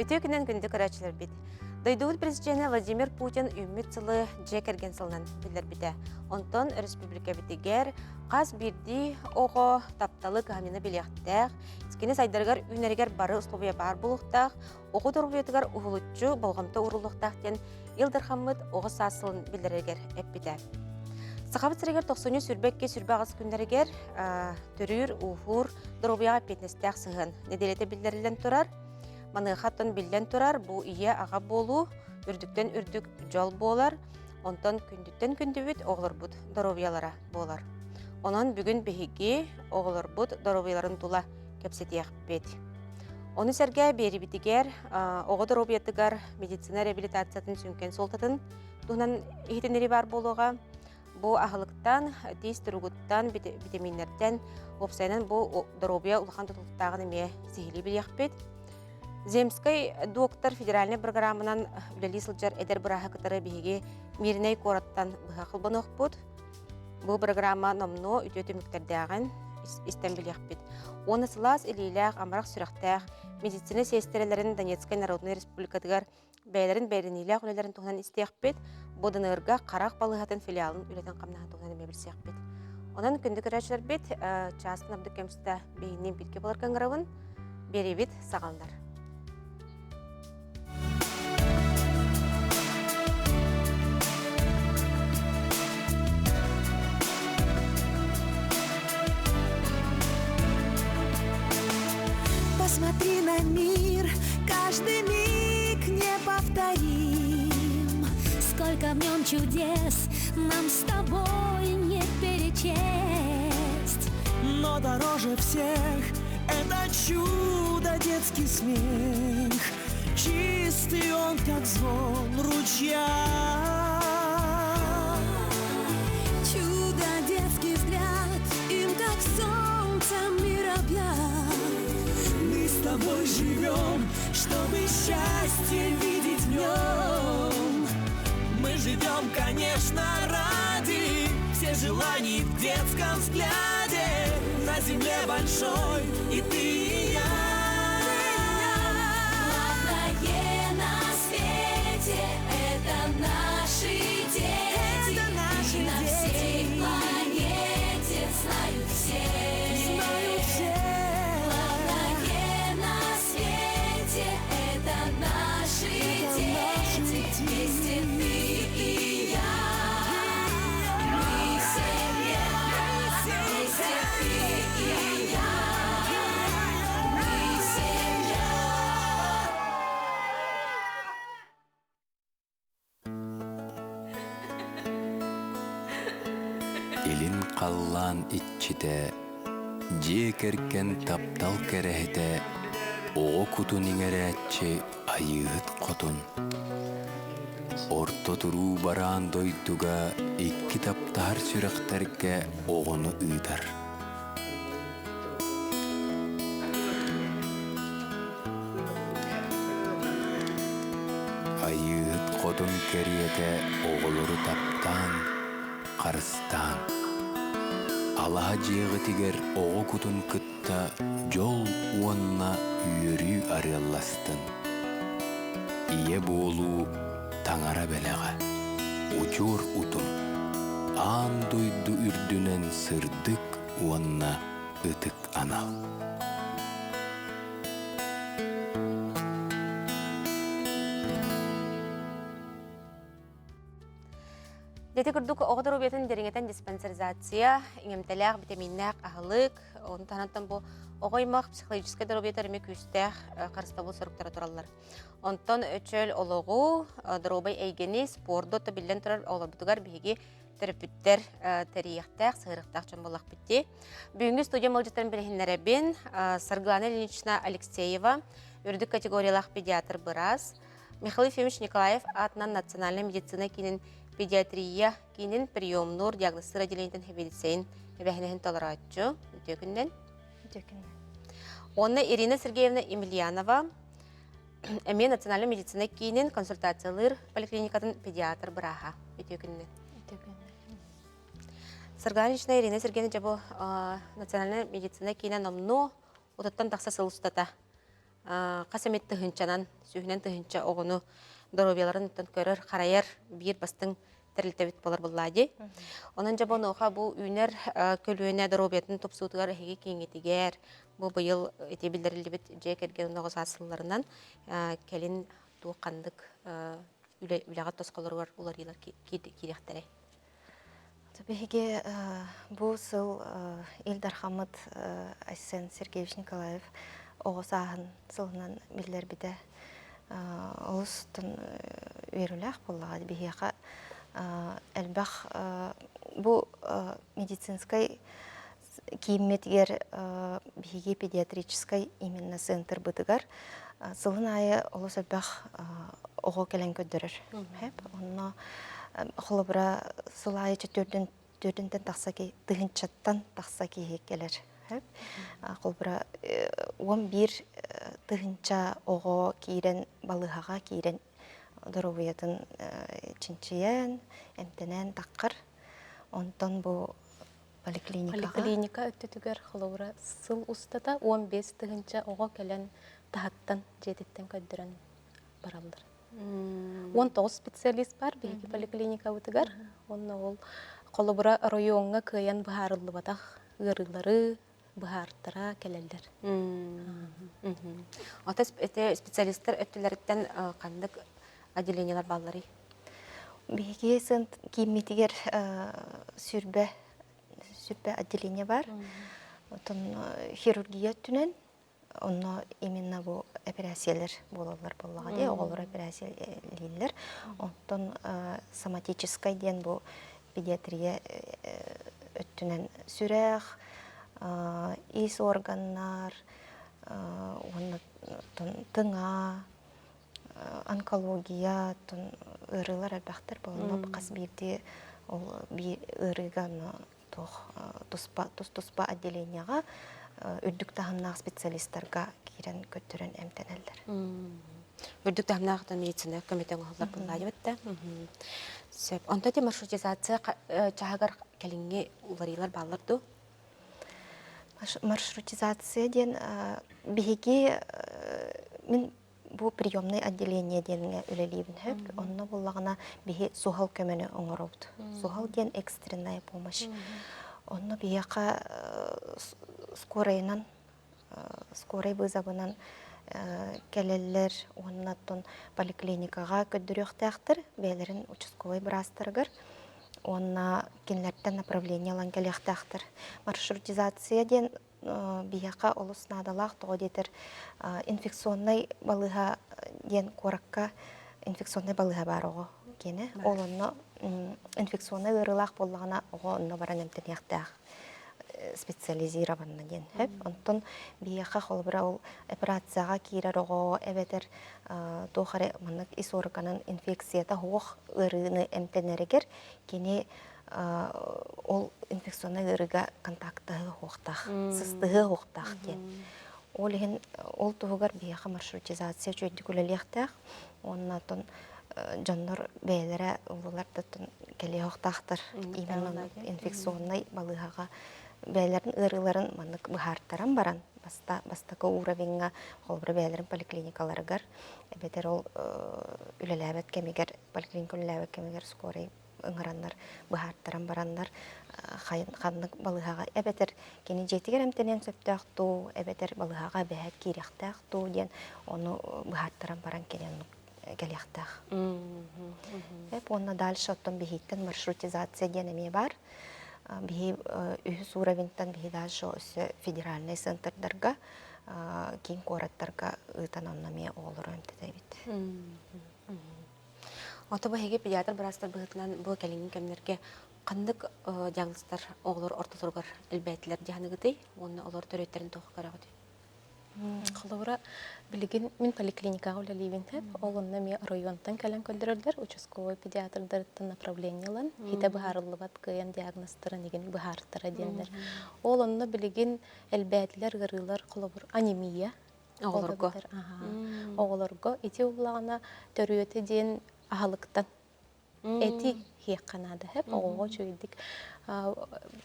Өтөкінен күнді көрәчілер бит. Дойдуыл президенті Владимир Путин үміт сылы жек әрген сылынан білдер біті. Онтон республика бітігер қаз бірді оғы тапталы қамені біліқтәқ, скені сайдарғар үнергер бары ұсловия бар болуқтақ, оғы дұрбетігер ұғылытчу болғамты ұрылықтақтен елдір қамыд оғы сасылын білдірергер әппіті. Сақабыт сірегер 90 сүрбекке сүрбағыз күндергер түрір, ұғыр, дұрбияға петнестәқ сығын неделеті білдірілен тұрар. Манығаттан білден тұрар, бұл ие аға болу, үрдіктен үрдік жол болар, онтан күндіктен күндібіт оғылар бұд дұрбиялара болар. Онан бүгін бігіге оғылар бұд дұрбияларын тұла кепсетияқ бет. Оны сәрге бері бітігер, оғы дұрбиятығар медицина реабилитациятын сүнкен солтатын тұғынан ехетенері бар болуға, бұл ағылықтан, тез тұрғыттан, витаминерден, опсайынан бұл дұрбия ұлған тұтылықтағын еме сехілі білияқ бет. Земскай доктор федеральный программынан үлелі сылжар әдер бұраға кітары бейге миріней қораттан бұға қылбаны оқпұд. Бұл программа номно үтеті мүктердіғын істен білі ақпет. Оны сылас илейләқ, амарақ сүрақтәқ, медицина сестерелерін Донецкай Народный Республикадығар бәйлерін бәйрінейләқ үлелерін тұғынан істе ақпет. Бұдынырға қарақ балығатын филиалын үлетін қамнаған тұғынан емебілсе ақпет. Онан күнді көрәшілер бет, частын абды кәмсіті бейінен бітке болар кәңірауын, бері бет сағалдар. Посмотри на мир, каждый миг неповторим. Сколько в нем чудес нам с тобой не перечесть. Но дороже всех это чудо, детский смех. Чистый он, как звон ручья. Чудо, детский взгляд, им как солнце мир объят. Мы с тобой живем, чтобы счастье видеть в нем. Мы живем, конечно, ради всех желаний в детском взгляде. На земле большой и ты, и я. Главное на свете — это наши дети. Это наши и на дети. всей планете знают все. Знают все. Главное на свете — это наши дети. Вместе ты и я. Мы семья. Вместе ты и я. Мы семья. Илин қаллан итчите, же керкен таптал керехите, оғы кутун иңерәтче айыт қотун. Орто туру баран дойдуга икки таптар сүректерге оғыны ыйдар. Айыт қотун кериете оғылыры таптан, қарыстан. Алаға жиығы тигер оғы кутун кытта жол уанна үйірі арылластын. Ие болу таңара бәлеға, учур утум. Аан дойду үрдүнен сырдык уанна ытык анал. Дети күрдік оғыдар обетін деріңетен диспансеризация, иңемтеләқ, витаминнәқ, ағылық, оны танаттан бұл оғаймақ психологическай дәробет әріме күстәқ қарыстабыл сұрықтары тұралар. Онтан өчөл олығы дәробай әйгені спорды оты білден тұрар олар бұтығар бейге терапевттер тәрияқтәқ, сығырықтақ жан болақ бітті. Бүгінгі студия мөлжеттен білігінлері бен Сарглана Ильинична Алексеева, үрдік категориялақ педиатр біраз, Михаил Ефимович Николаев атынан национальный медицина кейінен педиатрия кейінен приемнур диагностыр отделениетен хебедесейін әбәхінен толаратчу өтекінден. Онна Ирина Сергеевна Емельянова, әме национальный медицина кейінен консультациялыр поликлиникатын педиатр бұраға өтекінден. Саргалична Ирина Сергеевна жабы национальный медицина кейінен омну отаттан тақса сыл ұстата Қасамет тыһынчанан, сүйінен тыһынча оғыну доробияларын үттен көрір, қарайар бір бастың тірілтебет болар бұллади. Онын жабон оға бұл үйнер көлуіне доробиятын топсуытығар әхеге кеңетігер. Бұл бұйыл ете білдірілдебет жай керген оғыз асылларынан кәлін туыққандық үліғат тосқаларығар олар елар кейдектері. Табиге бұл сыл Илдар Хамыд Айсен Сергеевич Николаев оғысағын сылынан білдер біді олыстың өріләқ болаға бігеға әлбәқ бұл медицинскай киімметгер бігеге педиатрическай именно центр бұдығар сылын айы олыс әлбәқ оғы кәлін көддірір. Онына холобра сылайы төрден тақса ки тыгынчаттан тақса ки келер. Холобра 11 тыгынча ого кирен балыхага кирен доровиятын чинчиен эмтенен таққыр. Онтон бу поликлиника өттүгөр холобра сыл устата 15 тыгынча ого келен тахаттан жететтен көддөрөн баралдыр. 19 специалист бар, бейгі поликлиника өтігер. Онна ол қолыбыра районға көйен бұхарылы батақ, ғырылары бұхарттара келелдер. Ота специалисттер өттілеріттен қандық отделениялар баллары? Бейге сын кейімметігер сүрбе отделение бар. Отын хирургия түнен. Онно именно бу операциялар болалар боллага де, оголор операциялар. Онтон соматический ден бу педиатрия өттүнен сүрәх, ис органнар, онтон тыңа, онкология, ырылар әлбәқтер болуна қас бирди ол ырыганы туспа отделенияға үрдік тағымнақ специалисттарға кирен көттірін әмтенелдер. Үрдік тағымнақ медицина көметін ғылдар бұллады бітті. Онда де маршрутизация чағығар кәліңге уларилар балырды? Маршрутизация ден бігеге мен бұл приемный отделение денге үлелейбін хөп. Онна болағына біге суғал көмені оңырауды. Суғал ден экстренная помощь. Онна бігеға скорай вызабынан кәлелер, оннаттон поликлиникаға көддірек тәқтір, бәлерін участковый бірастырғыр, онна кенлерттен направление лан кәлек тәқтір. Маршрутизация ден бияқа олыс надалақ тоғы детір инфекционный балыға ден қораққа инфекционный балыға бар оғы кені. Ол онна инфекционный ұрылақ болғана оғы онна баран әмтін яқтақ. Специализированный ден. Онтон бияқа холбыра ол операцияға кирер оғы әбетер тоқары мұнық ис органын инфекцията хоқ ұрыны әмтенерігер кені ол инфекционный ұрыға контактығы хоқтақ, сыстығы хоқтақ ден. Ол тұғығар бияқа маршрутизация жөйді көлелектақ, оннатын жоннор бәйлері ұлылардатын кәле хоқтақтыр. Именно инфекционный балығаға бәйлерін ырыларын маннык бұхарттаран баран, бастақы уровенға қолбыры бәйлерін поликлиникаларығар. Әбетер ол үлеләбет кемегер, поликлиника үлеләбет кемегер скорый ыңыраннар, бұхарттаран барандар, қаннык балығаға. Әбетер кені жетігер әмтенен сөптіқту, әбетер балығаға бәйәт керектіқту ден, оны бұхарттаран баран кенен кәлектіқ. Онна дальше оттон бейттен маршрутизация денеме бар. Бихи үхіс уровентан бихи даже өсі федеральный центрдарға кейін қораттарға ұйтан оннаме олыр өмтедебет. Ота бәйге педиатр бірастар бұғытынан бұл кәліңін кәмінерге қандық жаңлыстар оғылыр орталырғар әлбәйтілер жағыныгыдай, оны олар төреттерін тоқы қарағыды? Холобра билигин мен поликлиникага үлелейбин хеп, олонна ми районтан калан көлдөрөлдөр, участковый педиатрдыртын направлениялан, хите бахарылыбат кыян диагностарын еген бахартара дендер. Олонна билигин элбәтлер гырылар холобра анемия. Оголорго ити улагана төрүөте ден ахалыктан. Эти хиек канада хеп ого чуйдик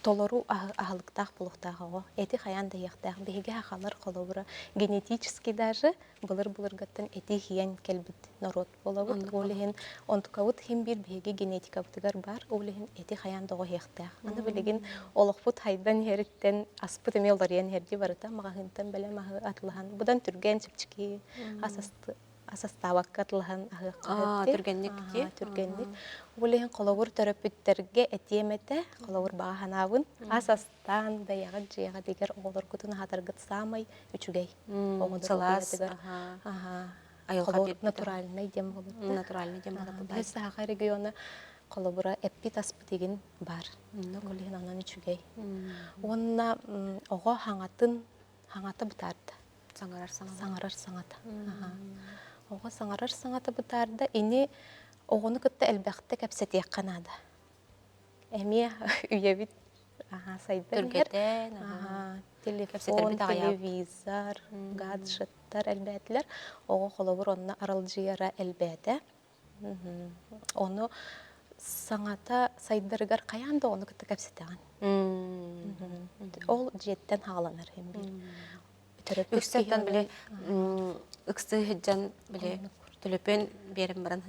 толору ахалыктах булуктагы эти хаян да яктах беге хахалар холобура генетически даже булыр гаттан эти хиян келбит народ болобут олehen онткавут хим бир беге генетика бутыгар бар олehen эти хаян да яктах аны билеген олохпут хайдан херттен аспыт эмелдар ян херди барыта магахынтан беле мага атлахан будан түрген чипчики асаставак атлахан түргенник ди. түргенник олehen колобур терапевттерге этиемете колобур багаханабын асастан баяга жыяга дигер оголор кутун хатаргыт самай үчүгей Салас. колобур натуральный дем болот Натуральный дем болот. бес саха регионы колобура эппит аспытыгин бар олehen анан үчүгей онна ого хаңаты бутарды Саңарар саңарар саңата ого саңарар саңата бутарда ини огону кытта элбэхте кэпсетиек канада эми үйебит сайдар Түргетен. телефон Кэпсетер бит агаял. телевизор гаджеттер элбэтилер ого холобур онна аралжыяра элбэте ону саңата сайдарыгар каянда ону кытта кэпсетеган ол жеттен хааланар хембир Үксеттен біле ыксы хиджан біле төлөпен берим баран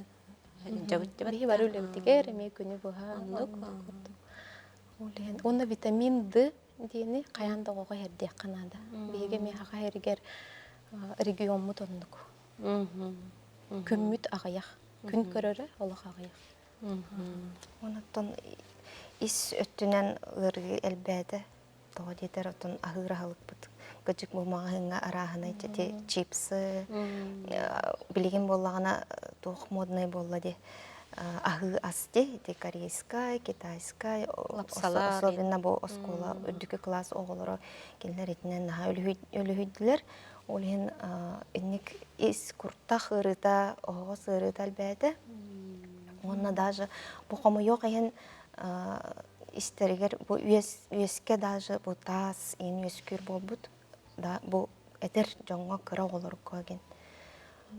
жабыт деп. Бихи бар үлемтигер, эме күнү буха. Онна витамин D дени каянда ого хердек канада. Биге ме хака хергер регион мутоннук. Күммүт агаяк. Күн көрөрө олох агаяк. Онуттан ис өттүнен ыргы элбэте тоо дитер отон ахырахалык бут. Гыжык булмагынга арахына те чипсы билеген боллагана тох модный болла де ахы асте те корейская, китайская, особенно бу оскола үрдүкө класс оголоро келер этинен өлүһүдүлөр. Олен инник ис куртах ырыта огос ырыта албэте. Онна даже бу комо yok ен истеригер бу үеске даже бу тас ин үескүр болбут. Да бу этер жоңго кыра олор көген.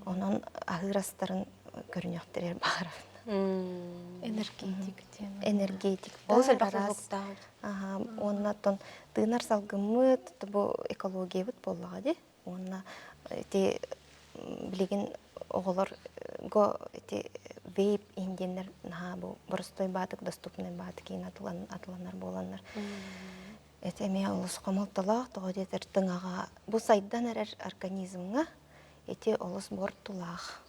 Онон ахырастарын көрүнөктөрөр бар. Энергетик. Ол сәлбәхлыкта. Оннан тыынар салгымы бу экология бут боллага ди. Онна те билеген оголор го те вейп инденер бу простой батык доступный батык ин атланар боланар. Эте ме олус комолталак тоодетер тыңага бу сайдан эрер организмга эте олус бор тулах.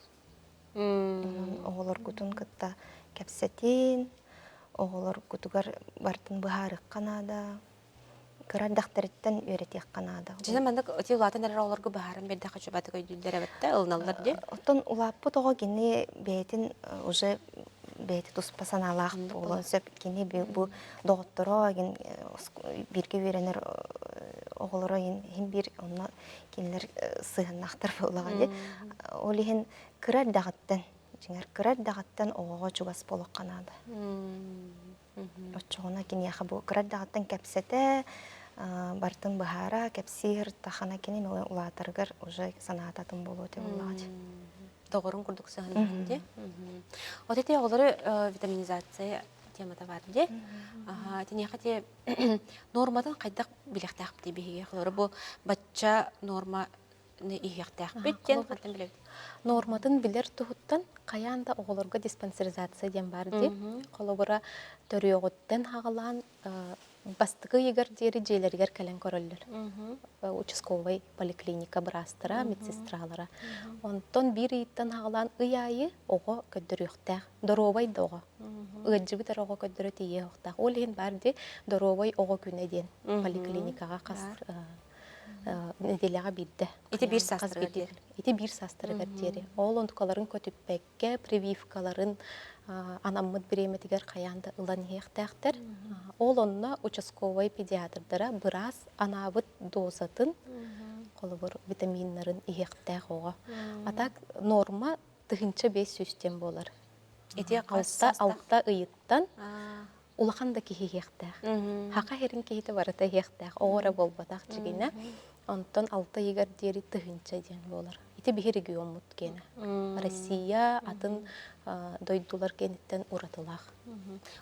Оголор кутун кытта кепсетин, оголор кутугар бартын бахарык канада, кырадактарыттан үйрөтек канада. Жена мандык өте улатын эрер олорго бахарын берде качыбаты көйдүлдер эбетте ылналар ди. Оттон улаппы того кини бетин уже бети туспасаналах болон сөп кини бу докторо ген бирге үйренер оголоро хим бир онна кинилер сыгынактар боллаган ди. Олихин кырар дагаттан, жиңер кырар дагаттан ого чугас болок канада. Очогона кини яха бу кырар дагаттан кепсете бартын бахара кепсир тахана кини улатаргар уже санаататын болот боллаган. Тогорун курдук сыгын ди. Отете оголору витаминизация темата бар ди. Тени хати нормадан кайдак билектак ди биге хлору бу бачча норма не ихтак биттен хатын билет. Норматын билер тухуттан каянда оголорго диспансеризация дем бар ди. Колобура төрүөгөттен хагалан бастыкы егер дери жейлергер келен көрөллөр. Участковый поликлиника брастыра, медсестралара. Онтон бир иттен хагалан ыйайы ого көддөрүктак, доровой дого. Ыджыбытар ого көддөрө тие октак. Ол ен барди доровой ого күнеден поликлиникага кас неделяга бидде. Ити бир састыргар дери. Ити бир састыргар дери. Ол онткаларын көтүппекке, прививкаларын анаммыт биреметигер каянда ылан хектактер. Ол онна участковый педиатрдара бираз анабыт дозатын колобур витаминнарын ихектак ого. Атак норма тыгынча 500 тем болар. Ити алта ыйыттан улаханда кихектак. Хака херин кихите барата хектак. Ора болбатак жигине. Онтон алта егер дери тыгынча ден болар. Ити Ити бихи регион кені. Россия атын дойдулар кенеттен уратылақ.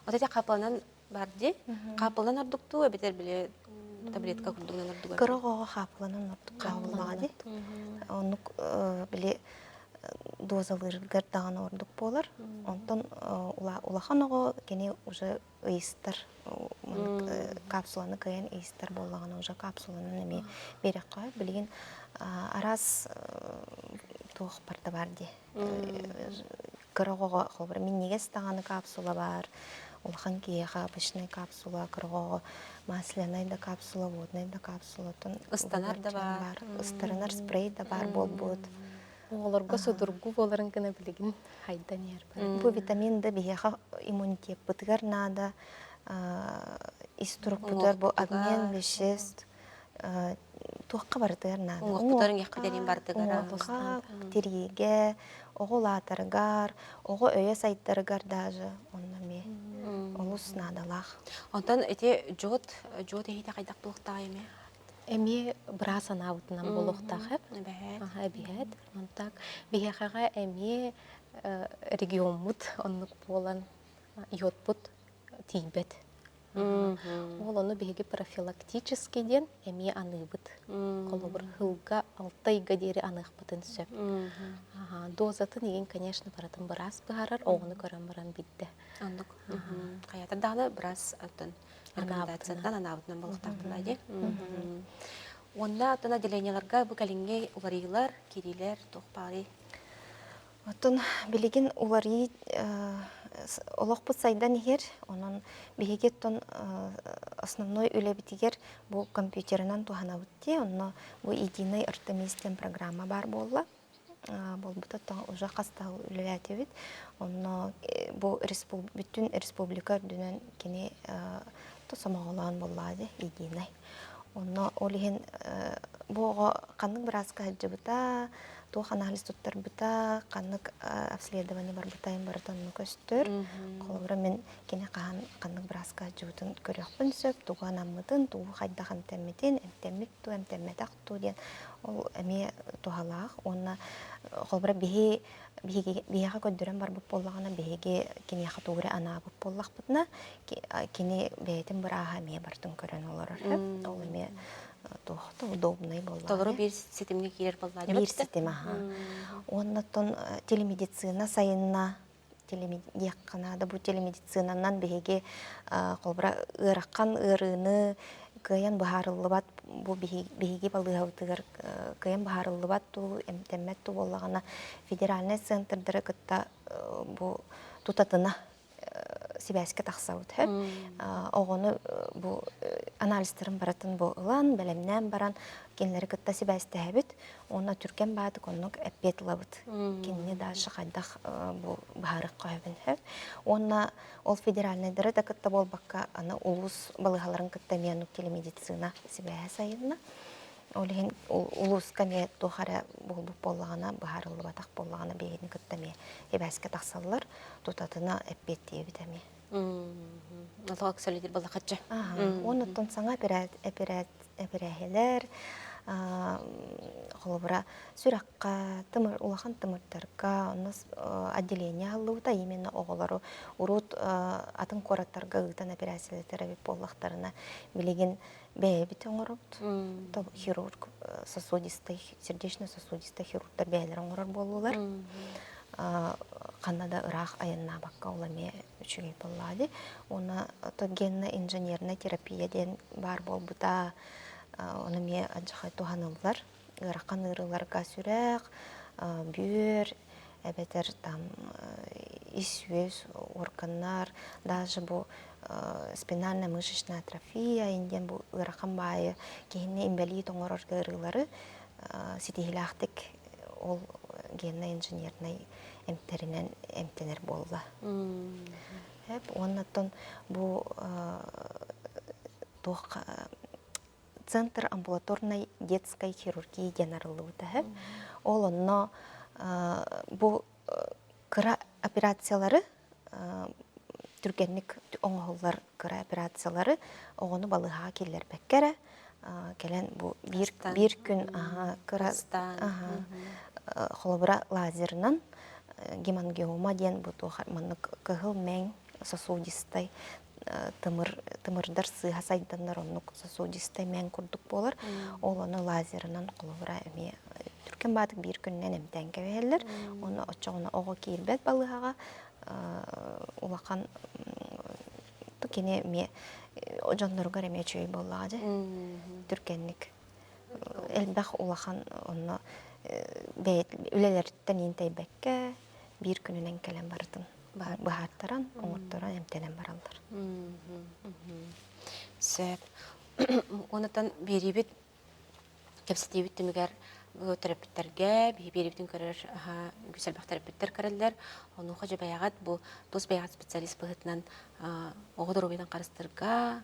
Отете капылынан барды. Капылынан ардукту бетер биле таблетка курдугунан ардуга. Кырыгога хапыланын кабылмады. Онук биле дозалыргар даган ордук болар. Онтон улаханого кене уже ыйстар капсуланы кыян ыйстар боллагана уже капсуланы неме берекка билген арас туох барда барди. Кырыгога хобыр мен неге стаганы капсула бар. Улахан киеха обычный капсула, кырыгога масляный да капсула, водный да капсула. Ыстанар да бар. Ыстанар спрей да бар болбут. Оларга судургу боларын гына билеген хайдан ер бар. Бу витамин да биеха иммунитет бытыгар надо, инструктор бу обмен веществ, туаққа бардыгар надо. Оңоқтарын яқпедерин бардыгара. Теріге, оғылатыргар, оғы өйе сайттарыгар даже, онна ме. Олус надалақ. Онтан эти жот эхите кайдак булуктагы эме. Эми браса наутынан болохтагы. Бәһәт. Аха бихет. Онтак бихага эми регионмут оннук болан йотпут тибет. Ол оны биһиги профилактический ден эми аныбыт. Колобур хылга 6 айга дери аныхпытын сөп. Дозатын еген, конечно, баратын брас баарар, оғыны көрөн баран бидде. Андык. Каятар дагы брас атын рекомендациядан анабытынан булуктактылар ди. Онда атын отделенияларга бу калинге уларыйлар, кирилер, тохпары. Отон билеген улары олоқпыт сайдан егер, онын бігегет тон основной үлебітігер бұл компьютерінен туғана өтте, онын бұл единый артемистен программа бар болла. Бұл бұта уже қастағы үлеләті өт. Онын бұл бүтін республика дүнен кене тұсамағылан болады единый. Онын олеген бұға қанның біразға әджі бұта, тух анализ туттар бута, каннык обследование бар бутайын барытын көстөр. Колбура мен кене каннык браска жуутун көрөкпүн сөп, туга наммытын, тугу хайдахан темметин, эмтеммик ту, эмтемметак ту ден. Ол эме тухалаах, онна колбура бихега көддөрөн бар буп боллагана бихеге кене хатугура ана буп боллак бутна, кене бейтин бараха эме бартын көрөн олар. Ол эме тоқты удобный болды. Толору бир системге кирер болды. Бир система. Оннан телемедицина сайынна телемедикана да бу телемедицинанан беге колбра ыраккан ырыны кыян бахарылыбат бу беге балыгытыгар кыян бахарылыбат ту эмтеммет ту боллагана федеральный центрдары кытта бу тутатына сибәскә тахсаут һәм огоны бу анализларын баратын бу ылан белемнән баран кенләре кытта сибәстә һәбит онна түркән бады коннук әппет лабыт кенне дашы хайдах бу бахарык кайбын һәм онна ол федеральный дәрә дә кытта болбакка аны улус балыгаларын кытта менук телемедицина сибәһә сайынна олеген улус каме тохара булбуп боллагана бахарылыбатак боллагана бегени кытта ме сибәскә тахсаллар тутатына әппет диебитәме Аллах сөйледер балакатча. Оннан саңа оперәһеләр, холбура сүрәккә, улахан тымыртарга, оннас отделение алута именно оголары урут атын кораттарга гытан операциялар терапия боллактарына билеген бәйбит оңорот. Хирург, сердечно-сосудистый хирургтар бәйләр оңорор болулар. Канада ырах аянна бакка уламе үчүгей боллади. Она генно инженерная терапия ден бар болбута. Оны ме аджахай туханылар. Ыраккан ырыларга сүрәк, бүйөр, әбетер там исүз, органнар, даже бу спинальная мышечная атрофия, инден бу ыраккан байы, кенне инвалид оңорорга ырылары, ситихилахтик ол генно инженерный эмтеринен эмтенер болла. Оннан бу центр амбулаторной детской хирургии генералыута. Ол онно бу кыра операциялары түргенник оңоллар кыра операциялары оғыны балыға келер бәккәрі келен бу Астан. бир күн кыра Астан. холобра лазернан гемангиома ден бу маннык кыгыл мәң сосудистай тымырдар сыйга сайданнар оннук сосудистай мәң курдук болар. Ол оны лазернан холобра эме түркен батык бир күннен эмтен кебелер. Оны очогуна ого кирбет балыгага улахан тукене ме ожонноргар эме чөй боллага же. Түркенник элбах улахан оны үлелерден интейбекке бир күнүнен келен бардым. Бахаттаран, оңоттаран эмтенен баралдар. Сөп. Онытан берибит кепсетибит түмігер терапевттерге, берибитин көрөр güzelбак терапевттер көрөллөр. Онун хожа баягат бу тус баягат специалист быгытынан ого дорубайдан карыстырга,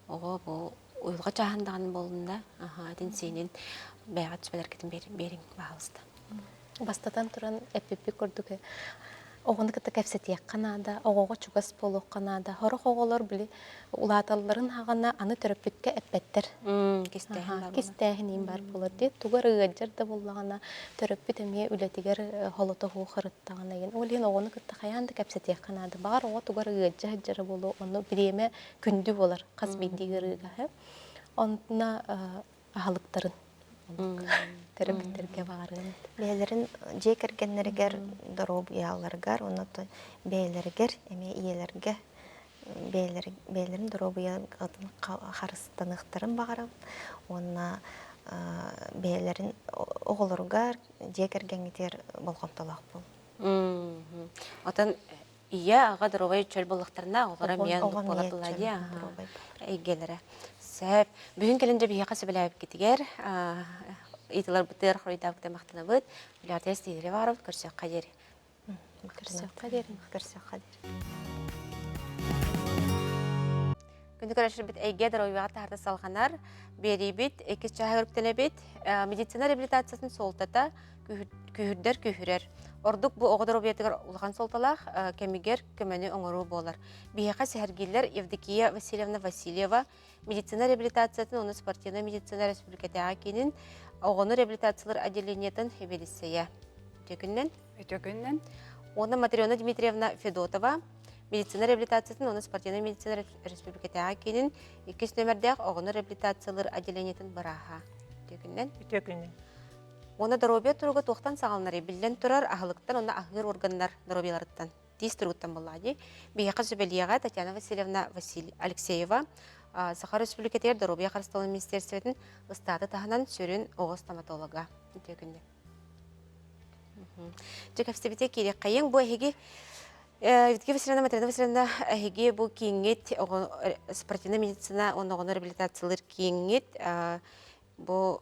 ого бу уйулга чахандаган болунда, атин сенин баягат сүбелер кетин бериң баалыста. Бастатан туран эппи көрдүк. Оғыны кітті кәпсетек қанада, оғыға чугас болу қанада. Хорық оғылар білі ұлаталарын хағана аны төрөппүтке әппеттер. Кестәхінен бар болар де. Туғар ұғаджар да болағана төрөппүт әме үлетігер холоты ху қырыттағана еген. Олен оғыны кітті қаянды кәпсетек қанада. Бағар оға туғар ұғаджар болу, оны біреме күнді болар. Қас бейдегі ұға. Онына ағалықтарын. Терапевттерге бағарған. Бейлерин жекергеннергер доробуяларгар, оното бейлергер, эме иелерге бейлерин доробуяларын харыстаныктарын бағарам. Онна бейлерин оголоргар жекергенитер болгонтолак бол. Отан ия ага доробай чөл боллактарына олара мен болатылади. Эйгелере. Сөп. Бүгін келінже бейеқа сөбіләйіп кетігер. Итылар бұтыр құройдап күті мақтына бұд. Білерді стейдері барып, көрсек қадер. Көрсек қадер. Күнді көрішір біт әйге дұройбаға тағырды салғанар. Бері біт, екіз жағыр күтіне біт. Медицина реабилитациясын солтата күйірдер күйірер. Ордук бу оғыдар объектігер ұлған солталақ кәмігер көмәні оңыру болар. Бейеқа сәргейлер Евдокия Васильевна Васильева медицина реабилитациясын, оны спортивна медицина республикатаға кенін оғыны реабилитациялар отделениетін хебелесея. Өтекіннен. Оны Матриона Дмитриевна Федотова медицина реабилитациясын, оны спортивна медицина республикатаға кенін 2 нөмірдәқ оғыны реабилитациялар отделениетін бараға. Өтекіннен. Оны доробия тұрғы тоқтан сағалнары білден тұрар ағылықтан, оны ағыр органдар доробияларыттан тез тұрғыттан болады. Бейеқа сөбелияға Татьяна Васильевна Алексеева Сахар Республикатер доробия қарысталын министерстветін ұстаты тағынан сөрін оғы стоматолога. Жек әфстебете керек қайын бұл әйге Евдокия Васильевна, Матрина Васильевна әйге бұл кейінгет спортивна медицина, оғыны реабилитациялар кейінгет бұл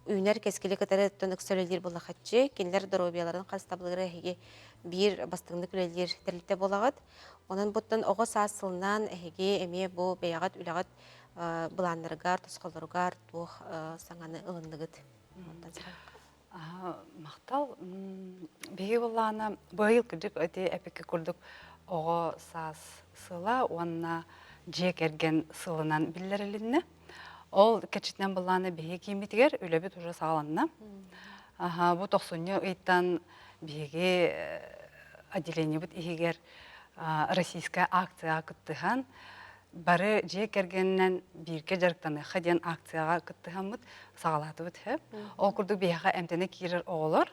үйнер кескелі кітары түнік сөйлелер бола қатшы, кенлер доробияларын қарыстабылары әйге бір бастығынды күлелер тәрілті болағат. Онын бұттын оғы сасылынан әйге әме бұл бәяғат үлағат бұланырғар, тұсқалырғар, туық саңаны ұлындығыд. Мақтал, бейі болағына бұйыл күдік өте әпекі күрдік оғы сас сыла, онына жек әрген сылынан білдірілінні. Ол кәчетнен болғаны бейі кейметігер, өлебет ұжы сағаланына. Бұл тоқсыны ұйттан бейге отделение бұд егер российская акция күттіған, бары жек әргеннен бірге жарықтаны қаден акцияға күттіған бұд сағалаты бұд. Ол күрді бейіға әмтені кейрер оғылыр,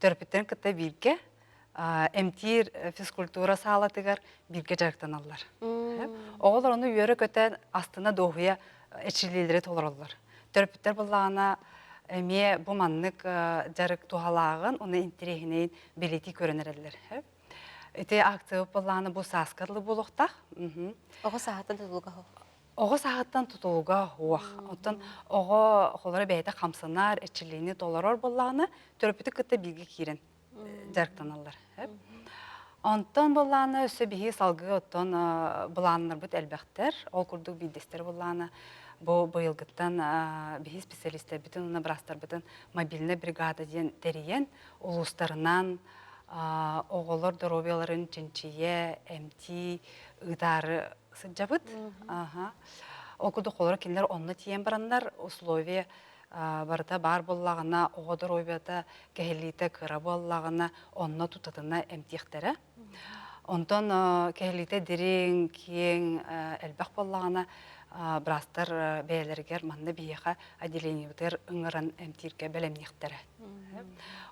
төрпеттерін күтті бірге әмтир физкультура сағалатығар бірге жарықтан алылар. Оғылыр оны үйері көтен астына доғыя әчілелері толырылыр. Төрпеттер болағына әме бұманнық жарық туғалағын, оны интерегінейін белеті көрінерелер. Әте акция болағына бұл сасқарлы болуқтақ. Оғы сағаттан тұтылуға хоқ? Оғы сағаттан тұтылуға хоқ. Оттан оғы қолары бәйті қамсынар, әчілені толырыр болағына төрпеті күтті білге керін жарықтан алыр. Онтан болағына өсі бейі салғы оттан бұланыныр бұд әлбәқтер, ол күрдік бейдестер болағына бұл бұйылғыттан бейі специалистер бүтін, оны бірастар бүтін мобильны бригада ден тәрейен, ұлыстарынан оғылыр доробияларын чынчие, әмти, ұдары сыджабыд. Окуду холора кинлер онны тиен бараннар условия барыта бар боллагына оҕодор ойбата кэһилиите кыра боллагына онно тутатына эмтиэхтере. Онтон кэһилиите дирин киен элбэх боллагына брастар бээлергер манна биеха отделениебытер ыңыран эмтирге белемниэхтере.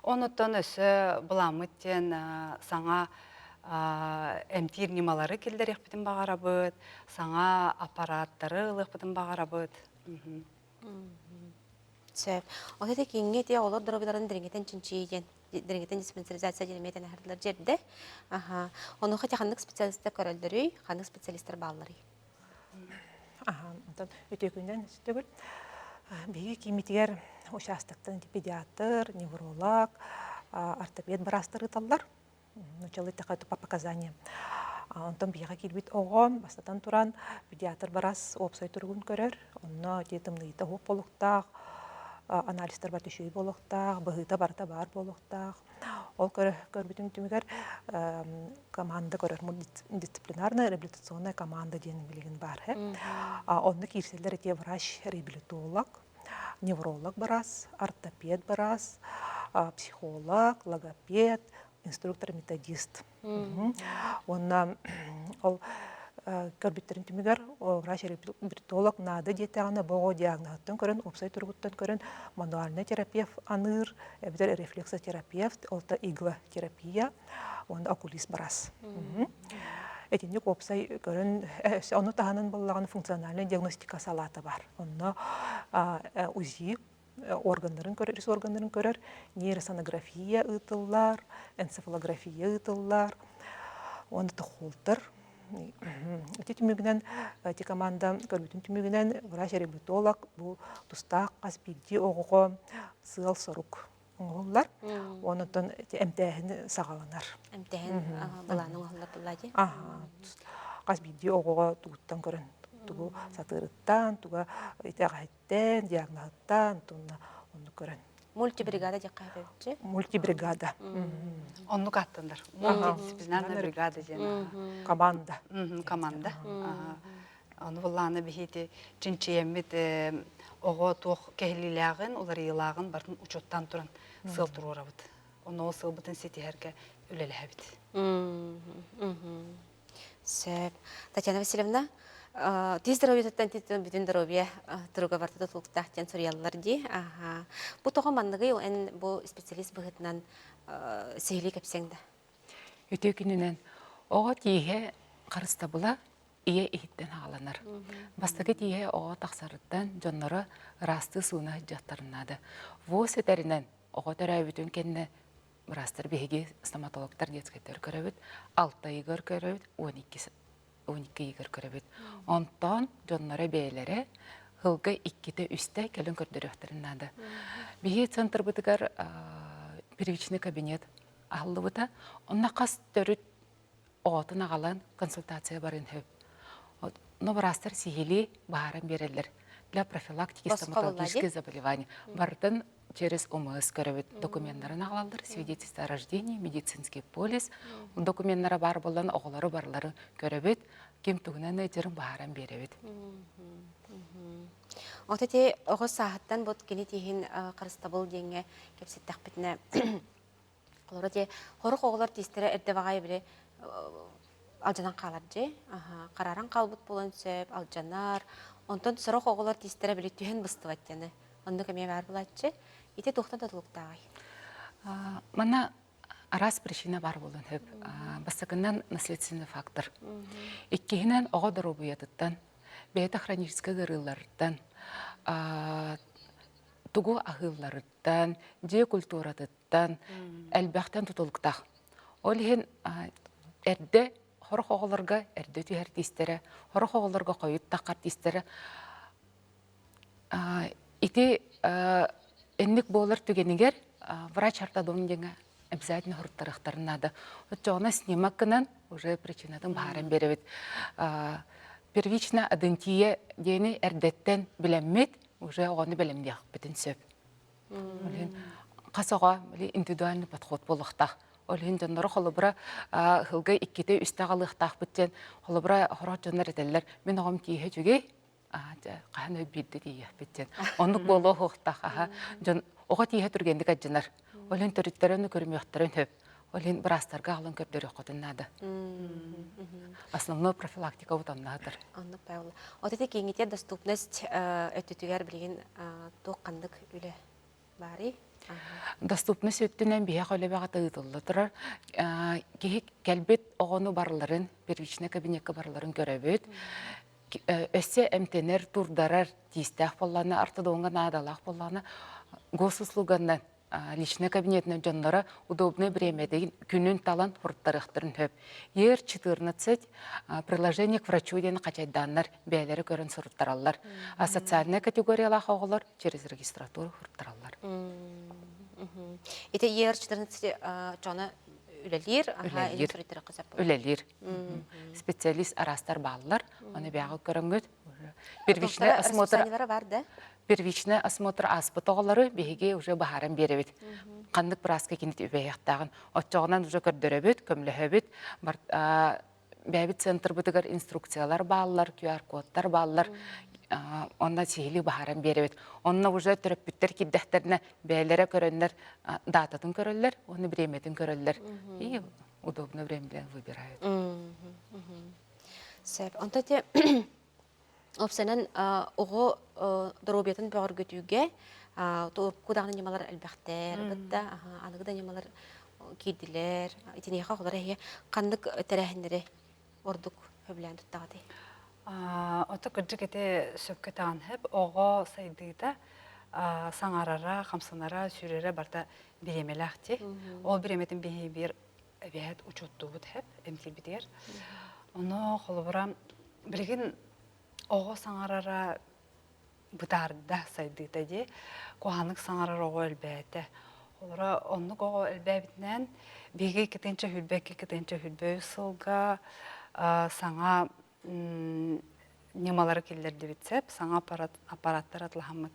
Онуттан өсө буламыттен саңа эмтир нималары келдерехпитин багарабыт, саңа аппараттары ылыхпытын багарабыт. Сөп. Ота кеңге тия олар дробиларын диреңетен чинчиен, диреңетен диспансеризация делеметен ахырлар жерде. Аха. Оны хатаханнык специалисттер көрөлдөрүй, ханнык специалисттер баллары. Онтон өтөкүндөн түгүл. Биги кимитигер участоктон педиатр, невролог, ортопед барастыры таллар. Началы такая по показаниям. Онтон бига кирбит огом, бастатан туран педиатр барас опсой тургун көрөр. Онно детимныйта хоп болуктак, анализдер бар түшүй болуктак, быгыта барта бар болуктак. Ол көрбүтүн түмүгер команда көрөр, мультидисциплинарная реабилитационная команда деген билген бар. Онны кирселер эте врач, реабилитолог, невролог барас, ортопед барас, психолог, логопед, инструктор-методист. Онна ол көрбүттерин түмүгер врач реабилитолог нады детягына бого диагнозтон көрөн, опсай тургуттан көрөн, мануальный терапевт аныр, рефлексотерапевт, олта иглотерапия, онда окулист барас. Этинник опсай көрөн, оны таханын боллаган функциональный диагностика салаты бар. Онна УЗИ органдарын көрөр, органдарын көрөр, нейросонография ытыллар, энцефалография ытыллар, оны тохолтыр. Эти түмүгүнен, эти команда көрбүтүн түмүгүнен врач-реабилитолог бу тустак каспидди огого сыл сорук оңоллар. Онотон эмтээхин сагаланар. Эмтээхин баланың оңоллар буллади. Каспидди огого тугуттан көрөн. Тугу сатырыттан, туга итягайттен, диагнозтан, онну көрөн. Мультибригада жаққа бөбче? Мультибригада. Онну каттандар. Мультидисциплинарная бригада жена. Команда. Команда. Оны булланы бихити чинчиеммит ого туох кехлилягын, улар йылагын бартын учоттан туран сыл турурабыт. Оны ол сыл бытын сетихерге үлелебит. Сөп. Татьяна Васильевна, тез здоровьетен бүтін здоровье тұруға барды тұлықтақтен сұрыялылар де. Бұл тоғы маңнығы бұл специалист бұғытынан сейлі көпсеңді? Өте күнінен оға тиге қарыста бұла ие ехіттен ағаланар. Бастығы тиге оға тақсарыттан жонлары расты суына жаттарынады. Вос өтәрінен оға төрәй бүтін кенне растыр беге стоматологтар детскеттер көрәбіт, 6 игір көрәбіт, 12 игір көрәбіт. Онтан жонлары бейлері ғылғы 2-те үсті кәлін көрдіріқтерінады. Беге центр бұтығар первичный кабинет ағылы бұта, онна қас төріт оғатын ағалан консультация барын хөп. Но растыр сихили бағаран берелер для профилактики стоматологических заболеваний. Бардың через ОМС көрөбіт документтарын ағалалар, свидетельство о рождении, медицинский полис, документтары бар болан оғылары барлары көрөбіт, кем туғынан өтерін бағаран беребіт. Отете оғы сағыттан бұд кені тейін қарыстабыл денге кепсеттақ бітіне қолыры де қорық оғылар тестері әрді бағай біле алжанан қалар же. Қараран қалбыт болын сөп, алжанар. Онтан сұрық оғылар тестері біле түйен бұсты бәттені. Онды көме бар бұлатшы. Ите тоқтан да тұлықтағай. Мана арас причина бар болын хөп. Бастықынан наследственный фактор. Иккехінен оға дұру бұйатыттан, бәйті хронический ғырыларыттан, тугу ағыларыттан, же культуратыттан, әлбәқтен тұтылықтақ. Ол ен әрді хорық оғыларға әрді түйер тестері, хорық оғыларға қойыт тақар тестері. Ити энник болар түгенігер врач ортодон деңі обязательно хұрттарықтарынады. Жоғына снимакынан уже причинатын бағаран беребет. Первично адентия дені әрдеттен білеммет, уже оғаны білемдеғ бітін сөп. Қасыға индивидуальный подход болықтақ. Олын жонлары холобра хылга 2-те үсті қалықтақ біттен холобра хорот жонлар етелер. Мен оғым тиге жүге Кахан өйбүйді дейі беттен. Онық болу хоқтақ. Оға тиhe түргендік әджінар. Олын төріттерін көрмеқтірін хөп. Олын бірастарға алын көрдері қотыннады. Основной профилактика ұтаннадыр. Анны Павла. Отете кеңете доступность өттүтүгер билген тоққандық үлі бари. Доступность өттінен бия қолы баға тыйдылы тұрар. Кәлбет оғыны барларын, первичный кабинетке барларын көрөбөт. Өссе әмтенер турдарар тиістәқ болланы, артыдуынға надалақ болланы, госуслуганнан личный кабинетінің жонлары удобный времедеген күнін талан құрттарықтырын хөп. Ер 14 приложение к врачу дені қачайданнар бәлері көрін сұрыттаралар. А социальная категориялақ оғылар через регистратуру құрттаралар. Ите ер 14 жона үлелер, үлелер. Специалист арастар балылар, оны бәғы көрінгөт. Первичный осмотр аспыт оғылары беге уже бағарын беребет. Қандық біразға кенет үбәйяқтағын. Отчоғынан уже көрдіребет, көмліхебет. Бәбет центр бұтығар инструкциялар балылар, QR-кодтар балылар. Онна сейлі бағарын беребет. Онна уже түріппіттер кеддәхтеріне бәлері көрінлер, дататын көрілер, оны бреметін көрілер. И удобно времелен выбирают. Сөп, онта те... Опсанан оғы дробиятын бәғір көтуге, кудағын немалар әлбәқтер, бұдда, анығыда немалар кейділер, итінеға қолар әйе, қандық тәрәхіндері ордық өбілән тұттағады? Оты күрджік ете сөпке тағын хеп, оғы сайдыйда саңарара, қамсынара, сүрері барда біремелі ақты. Ол біреметін бейі бір әбәйет ұчутту бұд хеп, әмкел бідер. Оны қолы бұра білген оғы саңарара бұтарда сайдыйда де, қоғанық саңарара оғы әлбәйті. Олара онық оғы әлбәйбітінен беге кетенче хүлбәй сылға саңа немалары келдерді бітсеп, саңа аппараттар атылғамыд.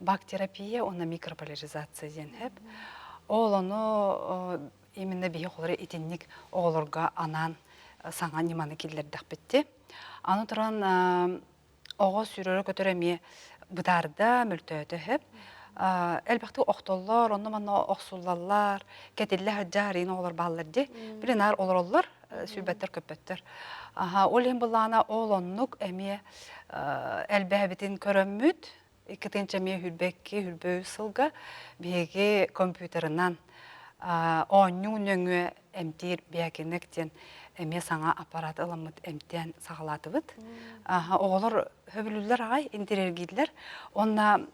Бактерапия, оны микрополяризация ден хеп. Ол оны именно беге қолары етеннік оғылырға анан саңа неманы келдерді бітті. Аны тұран оғы сүрері көтереме бұтарда мүлтөйті хеп. Әлбәқті оқтоллар, оны мана оқсулалар, кәтелі хаджарин оғылар балыларды. Білін ар олар олар, сүрбәттер көпбәттер. Ол ең бұлана ол оннық әме әлбәбетін көріммүд, екітенчәме хүлбөй сылға беге компьютерынан оңның өңі әмтер бәкенектен әме саңа аппарат ыламыд әмтен сағалаты бұд. Оғылар хөбілілер ағай, интерергейлер. Онна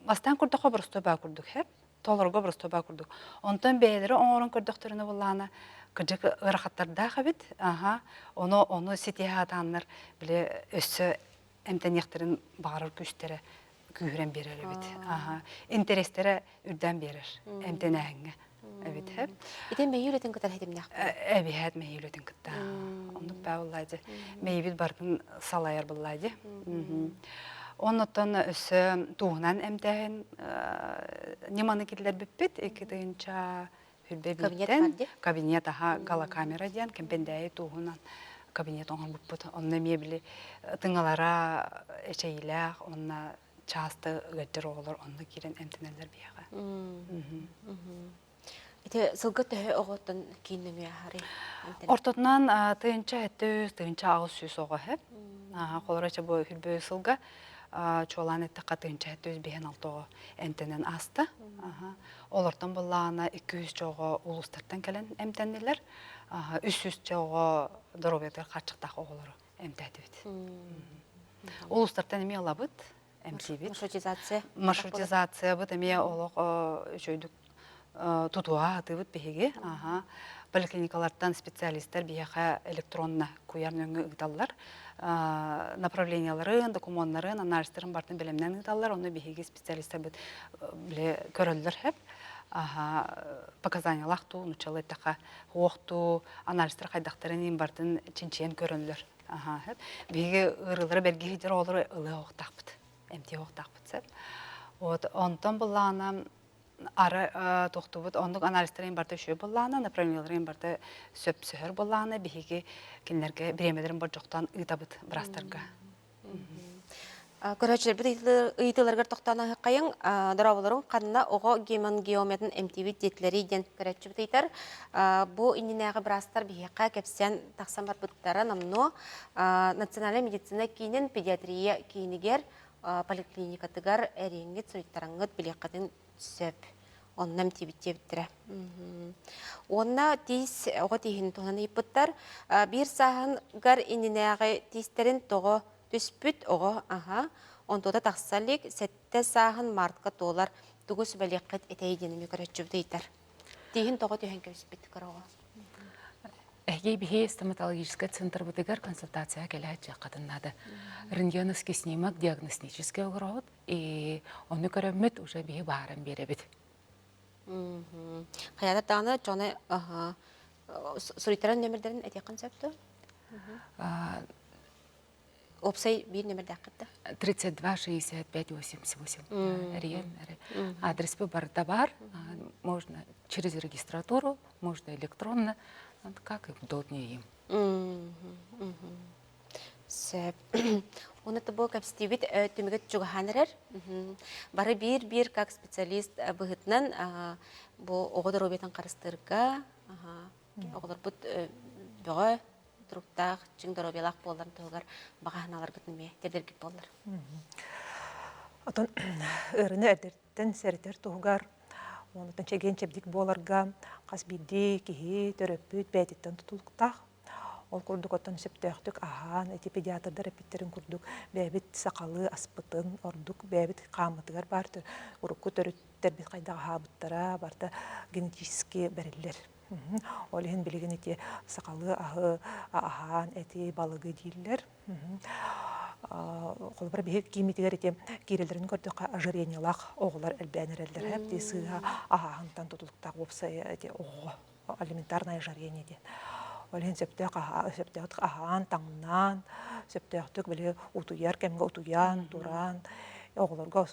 бастан күрдіқо бір ұстоба күрдік хеп, толырға бір ұстоба күрдік. Онтан бәйлері оңырын күрдіқтеріні бұлланы күрдік ұрақаттарда қабет. Оны сетеға атаныр біле өссі әмтен ектерін бағарыр күштері күйірен берер әбет. Интерестері үрден берер әмтен әңгі. Evet hep. İten meyilöten kadar hedimne. Evet meyilöten kadar. Onu bağlaydı. Meyil barkın salayar bulaydı. Ondan öse tuğunan emden nimanı killer bipit. İkidinca hülbebitten kabinet aha gala kamera diyen kempendeye tuğunan kabinet onun bipit. Onun meyili tıngalara şeyler ona çastı gıcır olur. Onu kiren emteneler bir yağa. Ite sılgıt tühü oğuttun kiyinlemeye hari? Ortadan tığınca ettüz, tığınca ağız süs oğu hep. Kolaraça bu hülböy sılgı. Çoğulan ettiqa tığınca ettüz behen altı oğu emtenen astı. Olortan bullağına 200 çoğu ulustartan gelen emtenliler. 300 çoğu dorobiyatlar kaçıqtaq oğuları emtedibit. Ulustartan eme alabıt, emtebit. Маршрутизация быт эме олық жөйдік тутуа атыбыт беге. Поликлиникалардан специалисттер бияқа электронна куярны өңі ұғдалар. Направленияларын, документарын, анализтерін бартын білімнен ұғдалар. Оны беге специалисттер бұд көрілдір хеп. Показания лақту, нұчалы тақа оқту, анализтер қайдақтарын бартын чинчен көрілдір. Беге ұрылары бәрге хедер олары ұлы оқтақ бұд. Эмте оқтақ бұд. Онтан бұллағына ары тоқты бұд, ондық анализтерін барды шөй бұллағына, направленияларын барды сөп сөхір бұллағына, беге кенлерге біремедерін бір жоқтан ұйта бұд бірастарға. Көрәчілер біт ыйтыларғар тоқтана қайын дұрабылырын қанына оғы гемангиометін MTV детлері ден көрәчі біт ыйтар. Бұ инінәғі бірастар бейеқа кәпсен тақсан бар бұттары намно национальный медицина кейінен педиатрия кейінігер поликлиникатыгар әреңгет сұйттараңғыт білеқатын сөп. Оннам тибитте биттіре. Онна тиз оғы тейін тоғынан иппыттар. Bir сағын ғар инінәғі тизтерін тоғы түспүт оғы, онтода тақсалик, сәтті сағын мартқа толар түгіс бәлекет етейденімі көрәтші дейтар. Тейін тоғы түйен көспіт көріға. Әге бихе стоматологический центр бұдығар консультация кәлі әтчі қадыннады. Рентгеновский снимок диагностический оғырауыд, и оны көрәммет уже бихе барын бере бит. Қаяда тағына жоны сұритаран нөмірдерін әте концепті? Опсай bir нөмірді ақытты? 32-65-88. Адрес барда бар. Можно через регистратуру, можно электронно. Как удобнее им. Оны бұл кәпстебет түмігет жүгіханырыр. Бары бір как специалист бұғытынан бұл оғыдар обетін қарыстырға, оғыдар бұд бұғы тұруқтақ, жүңдер обелақ боларын тұғығар бағағыналар бұтынме, дердергіп болар. Отын ұрыны әдірттен сәрітер тұғығар, онытын чеген чәбдік боларға, қасбиді, кеге, төрөппіт, бәйтеттен тұтылықтақ. Ол күрдік оттан сөптөқтік аған, әте педиатрдар әпеттерін күрдік, бәбіт сақалы аспытын ордық, бәбіт қамытығар барды, ұрыққы төріттер бет қайдағы хабыттара, барды генетический бәрілер. Олығын білеген әте сақалы аған, әте балығы дейлер. Қолбар бейік кейметігер әте керелерін көрдік ожирениялақ оғылар әлбәнер әлдер, әпте сыға ағантан тұтылықтақ опсай әте оғы, алиментарное ожирение ден. Олен сөптөк ахан, таңнан, сөптөктік біле утуяр, кәмге утуян, туран, оғыларға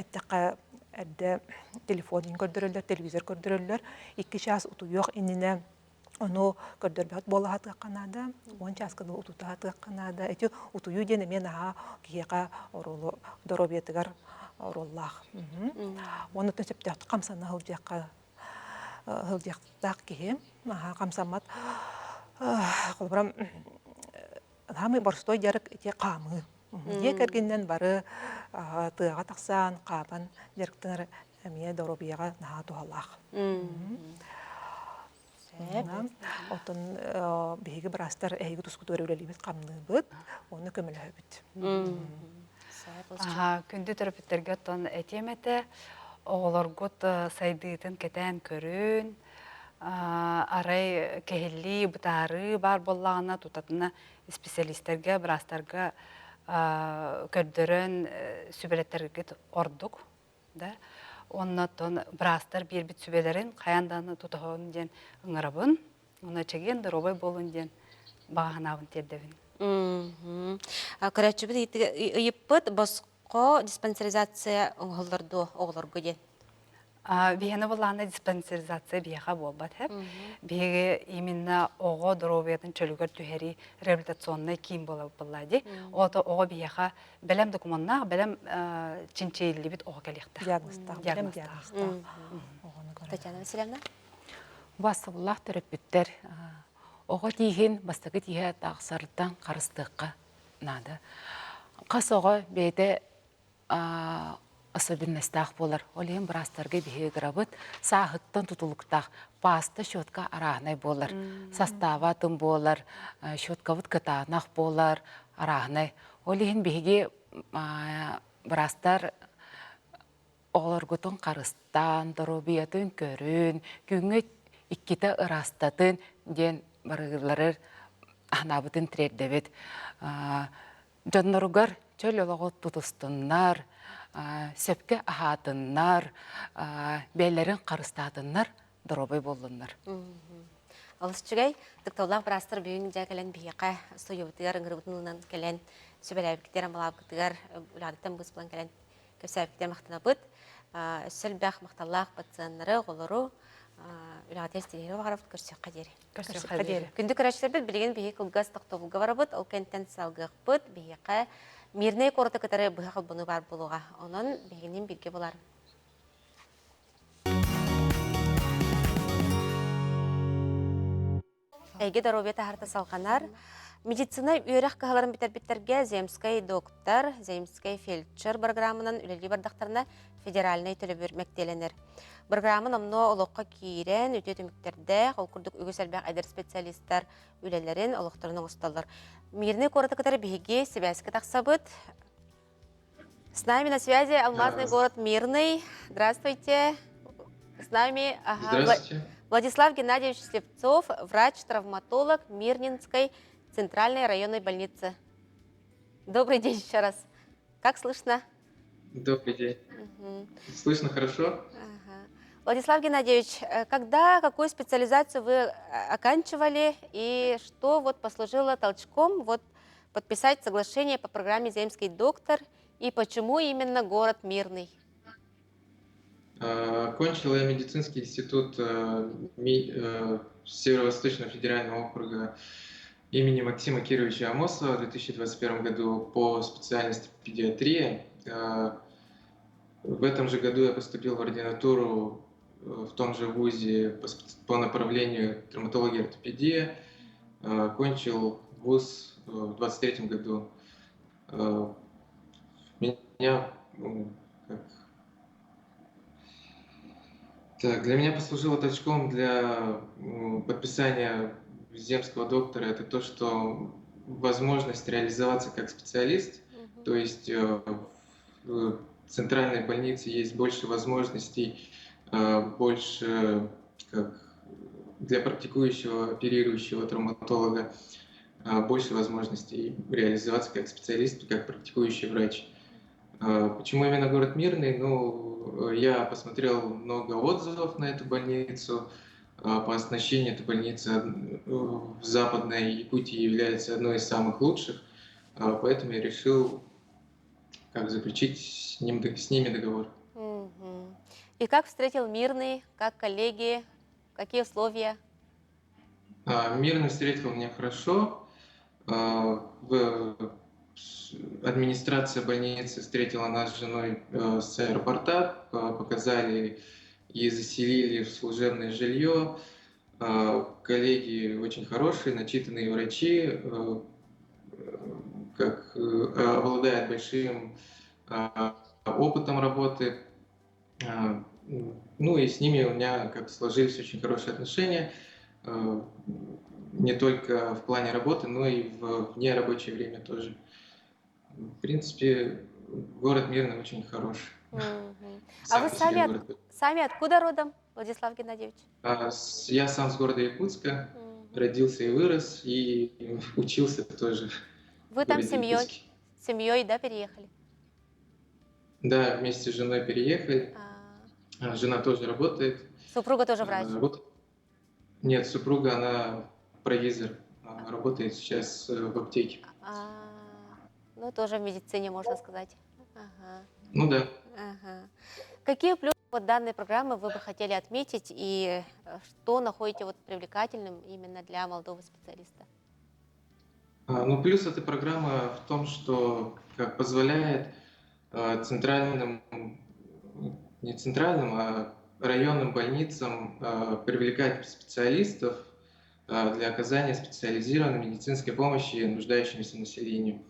әттіққа әдді телефонын көрдірілер, телевизор көрдірілер, 2 час утуяқ иніне оны көрдірбәт бола хатыға қанады, 10 час қыды утута хатыға қанады, әті утую дені мен аға кейеға орылы доробетігар орыллақ. Оны түн сөптөкті қамсаны хылдияқтақ кейім, қамсамат қолбырам хамы борстой жарық ете қамы. Ек әргеннен бары тыға тақсан, қабан жарықтыңыр әмие доробияға наға туғалақ. Отын бейгі бірастар әйгі тұсқы өрелелебет қамны бұд, оны көмілі өбіт. Күнді терапевтерге тон әтеметі, оғылар ғот сайдыйтын кетен көрін, арай кәхілі бұтары бар болағына тұтатына специалисттерге, бірастарға көрдірін сүбелеттерге ордық. Оннан бірастар бір біт сүбелерін қаянданы тұтағын ден ұңырабын, оны чеген дұробай болын ден бағанабын тердевін. Көрәтші біт үйіппіт босқо диспансеризация оғыларды оғыларға ден? Бейені болағына диспансеризация бейеға болбат. Бейге именно оғы дұробайдың чөлігер түхері реабилитационный кейін болады. Оғы бейеға бәлем документнақ, бәлем чинчейлі бит оғы кәліқтақ. Диагностақ. Татьяна Васильевна? Басы бұлақ төрөппіттер. Оғы дейін бастығы дейі тағсарыдан қарыстыққа нады. Қас оғы бейді особенностях болар. Олен бірастарға бейі грабыт, сағыттан тұтылықтақ, пасты шотқа арағынай болар. Составатын болар, шоткавыт кытағынақ болар, арағынай. Олен бейге бірастар оғыларғытын қарыстан, дұробиятын көрін, күңі иккеті ырастатын ден барығылары анабытын тірердебет. Жонларығар чөл олығы тұтыстынлар, сөпке ахатынлар, бәйлерін қарыстатынлар, дұробай болынлар. Алысчыгай, дықтаулақ бірастыр бүйін жәкелен бейеқа стойыбытығар, ұңырыбытынынан келен, сөбәләбіктер, амалабықтығар, ұладықтан бұз бұлан келен көпсәбіктер мақтана бұд. Өссіл бәқ мақталақ пациенттары олару үләгәт естелері бағарабыт көрсек қадері. Кадери. Күнді көрәшілер біл білген бігі қылғас тақтовылға барабыт, ол кәнттен салғық бұд, бігі мирней қорыты кітары бұға қылбыны бар болуға. Онын бігінен бірге болар. Әйге даробеті харта салғанар, медицина үйерек қағаларын бітер-біттерге земскай доктор, земскай фельдшер программынан үлелі бардақтарына федеральный төлі бөрмектеленер. Программын омно олыққа кейрен, өте төміктерді, қолқырдық үгі сәлбәқ әдір специалисттар үлелерін олықтарының ұсталыр. Мирный қорыты кітары бігі себәскі тақсабыт. С нами на связи алмазный город Мирный. Здравствуйте. С нами Здравствуйте. Владислав Геннадьевич Слепцов, врач-травматолог Мирнинской центральной районной больницы. Добрый день еще раз. Как слышно? Добрый день. Мгм. Слышно хорошо? Ага. Владислав Геннадьевич, когда, какую специализацию вы оканчивали и что вот послужило толчком вот подписать соглашение по программе «Земский доктор» и почему именно город Мирный? Окончил я медицинский институт Северо-Восточного федерального округа имени Максима Кировича Амосова в 2021 году по специальности педиатрия. В этом же году я поступил в ординатуру в том же вузе по направлению травматология и ортопедия. Окончил вуз в 2023 году. Для меня послужило толчком для подписания земского доктора это то, что возможность реализоваться как специалист, то есть в центральной больнице есть больше возможностей, больше для практикующего, оперирующего травматолога, больше возможностей реализоваться как специалист, как практикующий врач. Почему именно город Мирный? Ну, я посмотрел много отзывов на эту больницу. По оснащению эта больница в Западной Якутии является одной из самых лучших, поэтому я решил заключить с ними договор. Мгм. И как встретил Мирный, как коллеги, какие условия? Мирный встретил меня хорошо. Администрация больницы встретила нас с женой с аэропорта, показали и заселили в служебное жилье. Коллеги очень хорошие, начитанные врачи, обладают большим опытом работы. Ну и с ними у меня сложились очень хорошие отношения, не только в плане работы, но и в нерабочее время тоже. В принципе, город Мирный очень хороший. Мгм. А Сам вы по себе город. сами откуда родом, Владислав Геннадьевич? Я сам с города Якутска, родился и вырос, и учился тоже. Вы в там городе Якутске. семьей, да, переехали? Да, вместе с женой переехали. Жена тоже работает. Супруга тоже врач? Нет, супруга, она провизор, работает сейчас в аптеке. Ну, тоже в медицине, можно сказать. Ага. Ну да. Ага. Какие плюсы вот данной программы вы бы хотели отметить и что находите вот привлекательным именно для молодого специалиста? Ну, плюс этой программы в том, что позволяет не центральным, а районным больницам привлекать специалистов для оказания специализированной медицинской помощи нуждающемуся населению.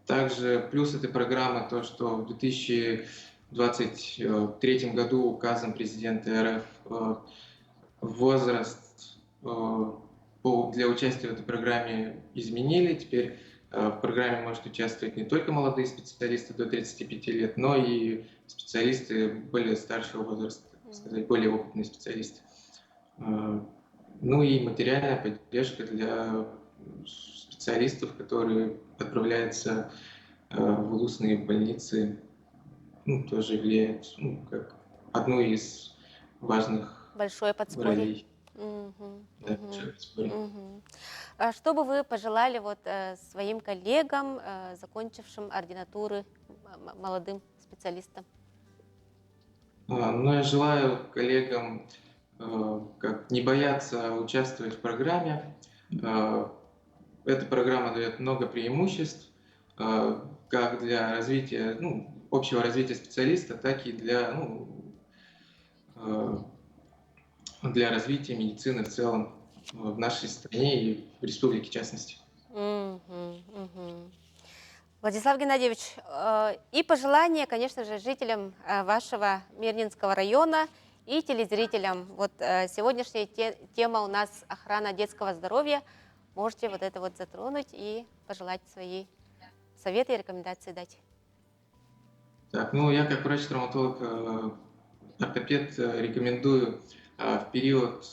Также плюс этой программы то, что в 2023 году указом президента РФ возраст для участия в этой программе изменили. Теперь в программе может участвовать не только молодые специалисты до 35 лет, но и специалисты более старшего возраста, так сказать, более опытные специалисты. Ну и материальная поддержка для специалистов, которые отправляются в улусные больницы, тоже влияет как одну из важных Большое подспорье. ролей. Да, А что бы вы пожелали вот своим коллегам, закончившим ординатуры, молодым специалистам? Но я желаю коллегам как не бояться участвовать в программе. Эта программа дает много преимуществ, как для развития, общего развития специалиста, так и для развития медицины в целом в нашей стране и в республике в частности. Владислав Геннадьевич, и пожелания, конечно же, жителям вашего Мирнинского района и телезрителям. Вот сегодняшняя тема у нас охрана детского здоровья. Можете вот это вот затронуть и пожелать свои советы и рекомендации дать. Так, я как врач-травматолог, ортопед рекомендую в период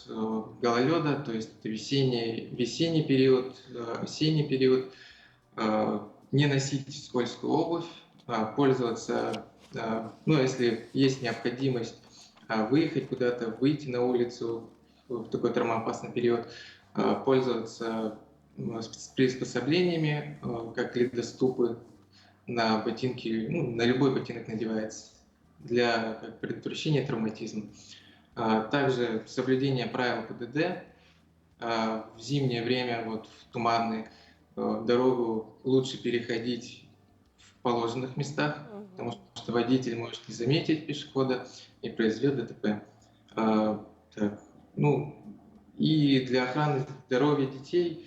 гололеда, то есть это весенний период, осенний период, не носить скользкую обувь, пользоваться, если есть необходимость выехать куда-то, выйти на улицу в такой травмоопасный период, пользоваться приспособлениями, как ледоступы на ботинки, на любой ботинок надевается для предотвращения травматизма. Также соблюдение правил ПДД. В зимнее время, в туманные, дорогу лучше переходить в положенных местах, потому что водитель может не заметить пешехода и произведет ДТП. И для охраны здоровья детей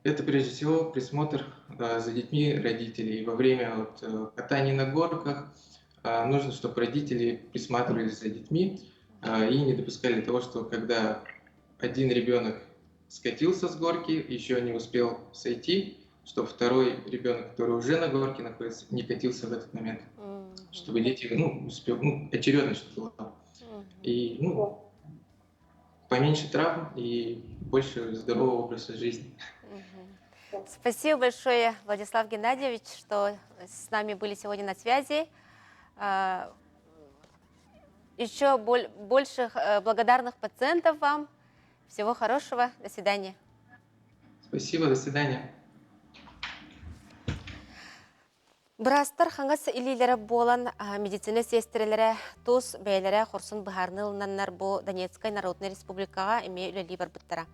это прежде всего присмотр за детьми родителей. Во время катания на горках нужно, чтобы родители присматривались за детьми и не допускали того, что когда один ребенок скатился с горки, еще не успел сойти, чтобы второй ребенок, который уже на горке находится, не катился в этот момент, чтобы дети очередность была. И поменьше травм и больше здорового образа жизни. Спасибо большое, Владислав Геннадьевич, что с нами были сегодня на связи. Еще больших благодарных пациентов вам. Всего хорошего. До свидания. Спасибо, до свидания. Брастар хаңас илилері болан медицина сестрелері тус бәйлері хорсын бұхарнылынаннар бұ Донецкай Народный Республикаға әме үлелі бар бұттара.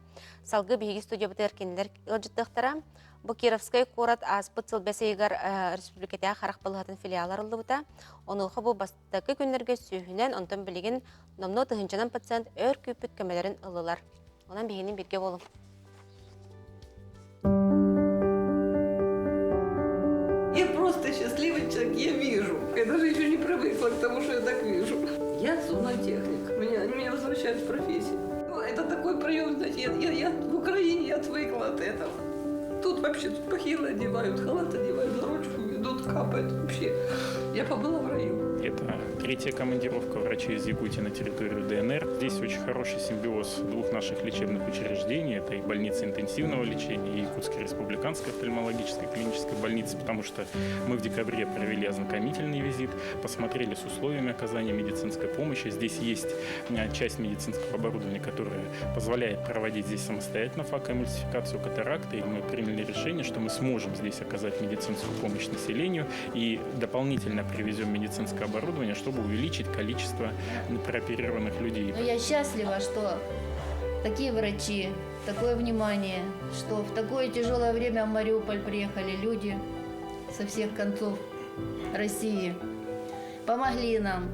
Салғы бейгі студия бұты әркенілер ұлжыттықтара. Бұ Кировскай қорат аспыт сылбәсейгар республикатыға қарақ балығатын филиалар ұлды бұта. Онуғы бұ бастықы күнлерге сүйінен онтан білеген номно тұхынчанан пациент өр көпіт көмелерін ұлылар. Онан бейгенен бірге болым. Я просто счастливый человек, я вижу. Я даже еще не привыкла к тому, что я так вижу. Я зоотехник, меня возвращают в профессию. Это такой прием, знаете, я в Украине, я отвыкла от этого. Тут вообще бахилы одевают, халат одевают, за ручку ведут, капают вообще. Я побыла в раю. Это третья командировка врачей из Якутии на территорию ДНР. Здесь очень хороший симбиоз двух наших лечебных учреждений. Это и больница интенсивного лечения, и Якутская республиканская офтальмологическая клиническая больница, потому что мы в декабре провели ознакомительный визит, посмотрели с условиями оказания медицинской помощи. Здесь есть часть медицинского оборудования, которое позволяет проводить здесь самостоятельно факоэмульсификацию катаракты, и мы приняли решение, что мы сможем здесь оказать медицинскую помощь населению и дополнительно привезем медицинское оборудование, чтобы увеличить количество прооперированных людей. Но я счастлива, что такие врачи, такое внимание, что в такое тяжелое время в Мариуполь приехали люди со всех концов России, помогли нам.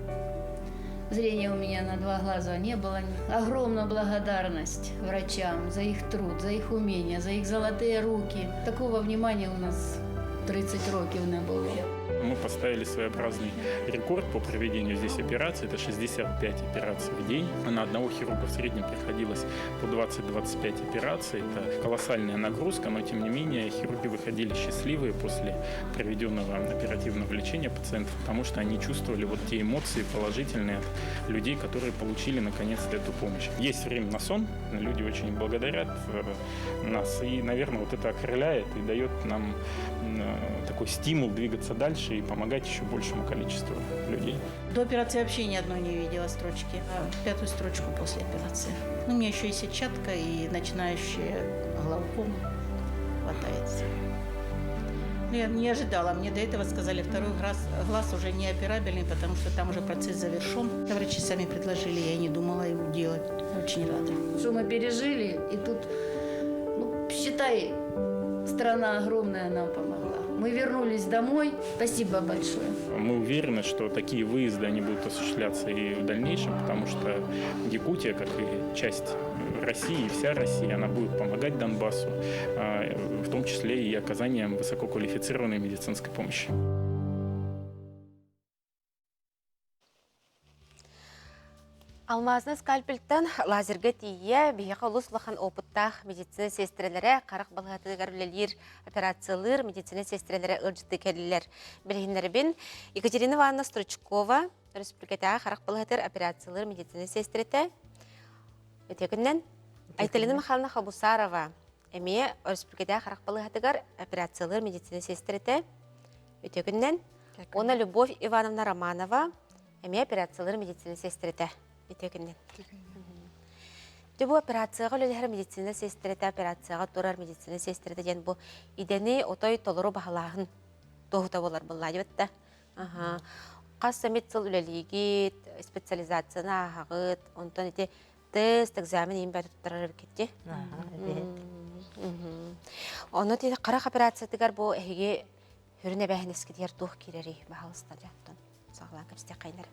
Зрения у меня на 2 глаза не было. Огромная благодарность врачам за их труд, за их умения, за их золотые руки. Такого внимания у нас 30 років не було. Мы поставили своеобразный рекорд по проведению здесь операций. Это 65 операций в день. На одного хирурга в среднем приходилось по 20-25 операций. Это колоссальная нагрузка, но тем не менее хирурги выходили счастливые после проведенного оперативного лечения пациентов, потому что они чувствовали те эмоции положительные от людей, которые получили наконец-то эту помощь. Есть время на сон, люди очень благодарят нас, и, наверное, это окрыляет и дает нам такой стимул двигаться дальше и помогать еще большему количеству людей. До операции вообще ни одной не видела строчки, а 5-ю строчку после операции. У меня еще и сетчатка, и начинающая глаукома хватается. Я не ожидала. Мне до этого сказали, второй глаз уже неоперабельный, потому что там уже процесс завершен. Врачи сами предложили, я и не думала его делать. Очень рада. Что мы пережили, и тут, ну, считай, страна огромная нам помогла. Мы вернулись домой. Спасибо большое. Мы уверены, что такие выезды они будут осуществляться и в дальнейшем, потому что Якутия, как и часть России, вся Россия, она будет помогать Донбассу, в том числе и оказанием высококвалифицированной медицинской помощи. Алмазны скальпельтен лазерге тие бияқа ұлыслақан опыттақ медицина сестрелері, қарақ балғаты ғарулелер, операциялар, медицина сестрелері ұлжыты кәлілер. Білгендері бен Екатерина Ивановна Стручкова, республиката қарақ балғатыр операциялар, медицина сестреті. Өтекіннен Айталина Михайловна Хабусарова, әме республиката қарақ балғатығар операциялар, медицина сестреті. Өтекіннен Она Любовь Ивановна Романова, әме операциялар, медицина сестреті. Итекеннен. Бу операцияга өлелер медицина сестрете операцияга турар медицина сестрете ден бу идени отой толору бахалагын тоғута болар булла дебетте. Аха. Кас самитсыл өлелигит специализацияна агыт, онтон ите тест экзамен имбе туттарар кетти. Оны тиде карак операция тигер бу эге хүрүнө бәһнески дер тух кирери бахалыстар жаттан. Саглан кепсте кайнар.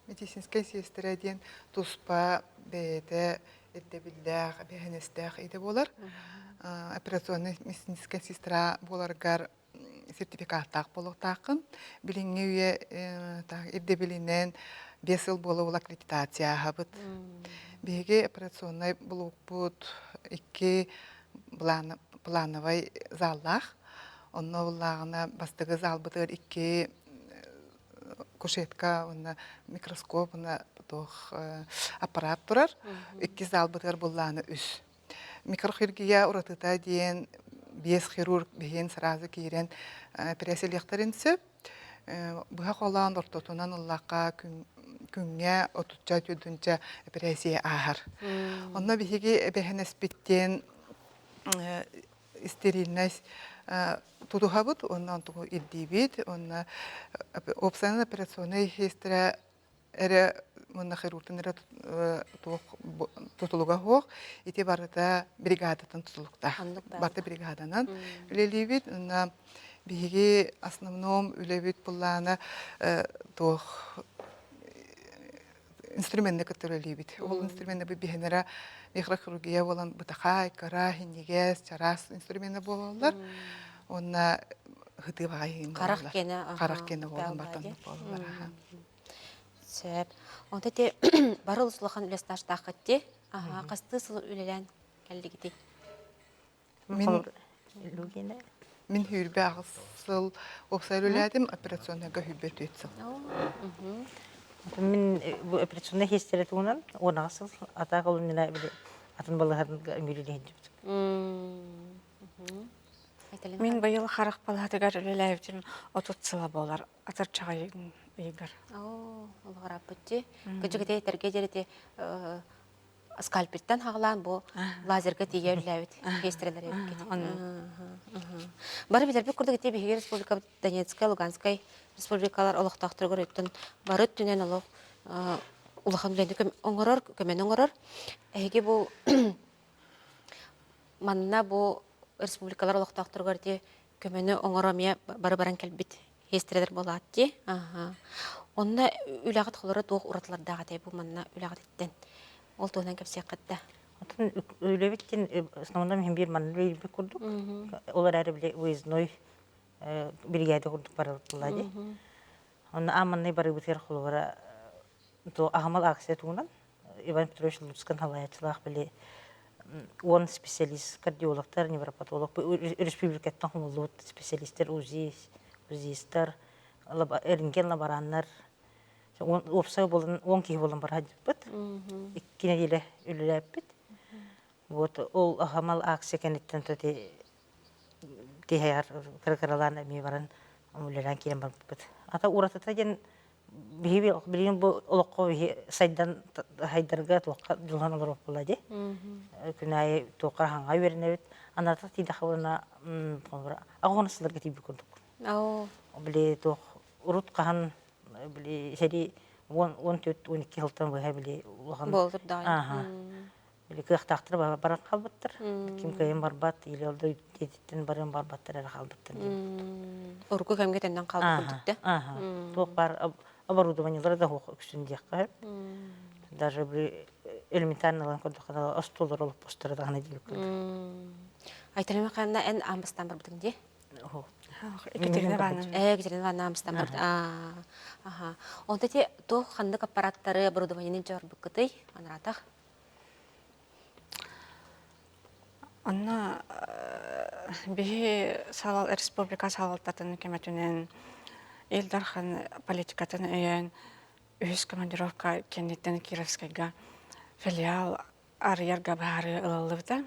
Медицинская сестра ден туспа бәйті әддебілдәғ, бәйіністәғ еді болар. Операционный медицинская сестра боларғар сертификаттақ болуқтақын. Біліңе үйе әддебілінен 5 жыл болу аккредитация ғабыт. Бәйге операционный болуқ бұд 2 плановай заллақ. Онны олағына бастығы зал бұдыр 2 кушетка, микроскоп, аппарат турар. 2 зал бұтыр бұлланы үс. Микрохирургия ұратыта дейін 5 хирург бейін сразу кейрен операциялықтарын сөп. Бұға қолан ортотунан ұллаққа күнге 30-40 операция ағар. Онна бейге бейін әспеттен стерильность тудухабыт, оннан тугу иддибит, онна опционный операционный хистра эре мына хирургтын эре тутулуга хох, ити барыта бригадатын тутулукта. Барта бригаданан үлелибит, онна биги основном үлебит булланы тух инструментны көтөрөлүбүт. Ол инструментны бихенера микрохирургия болан бутахай, кара, хиннигес, чарас инструментны болалар. Онна хыты багайын. Карак кені болан батанлык болалар. Сөп. Онда те бары ұлысылыған үлесташ тақытте, қасты сылы үлелен кәлдігіде. Мен хүрбе ағысыл опсай үләдім, операционныға хүрбе төйтсіл. Мен bu operasyonda hissettiğimden o nasıl ata kolumuna bile atın balığın müdürlüğünde yaptım. Мен быйыл харах балатыгар үлеләйбитин отутсыла болар. Атар чагайын ыйгар. Ол гарапытти. Күчүгете тергежерите скальпелтен хагылан бу лазерге тие үлеләйбит. Кестрелер ебит. Бары билер бик курдык тие Бехи Республика Донецкая, Луганская республикалар олохтактыргыр өттүн бары түнен олох улахан билен оңорор, көмен оңорор. Эге бу манна бу республикалар олохтактыргыр тие көмөнө оңоромия бары баран келбит. Хестрелер болатти. Онна үләгат холоры тух уратлардагы тие бу манна үләгат иттен. Ол туһунан кепсек кытта. Отын үлебиттен основном мен бир манны бир курдук. Олар әрі биле выездной бригада курдук барылдылады. Онна аманны бары бутер холора то ахмал акция тугунан Иван Петрович Луцкан халаячылак биле он специалист кардиологтар, невропатолог, республикаттан хумулут специалисттер, УЗИстер, рентген лаборанттар. Опсай болын, 10 кихи болын бар хадиппет. Иккине деле үлеләппет. Вот ол ахамал акция кенеттен төте тихаяр кыркыралан эми баран үлелән кирен барбыт. Ата уратата ген Bilin bu olokko saydan haydarga tuqa dulan olur buladı. Günay tuqa hanga vernevet. Anata tida xawna qomra. Ağona sılır getibi kurduk. Bili tuq urut qahan bili seri 12 yıldan bu bili ulan. Boldur da. Aha. Bili kıhtaqtır baran qalbattır. Kim kayın barbat ili oldu deditten baran barbattır ara qalbattır. Urgu kemgetenden qaldı kurduk da. Aha. Tuq bar оборудованиелары да хук үксүндиякка. Даже bir элементарный olan kodukada astollar olup postara da hana dilip. Айтарыма кайында эн амбастан бар битин де. Екатерина Екатерина амбастан бар. Аха. Онда те то хандык аппараттары оборудованиенин жор буккытай анаратах. Анна бихи салал республика салалтатын кеметүнен Илдархан политикатын өйен үз командировка кенеттен Кировскайга филиал арьерга бары ылылыбыда.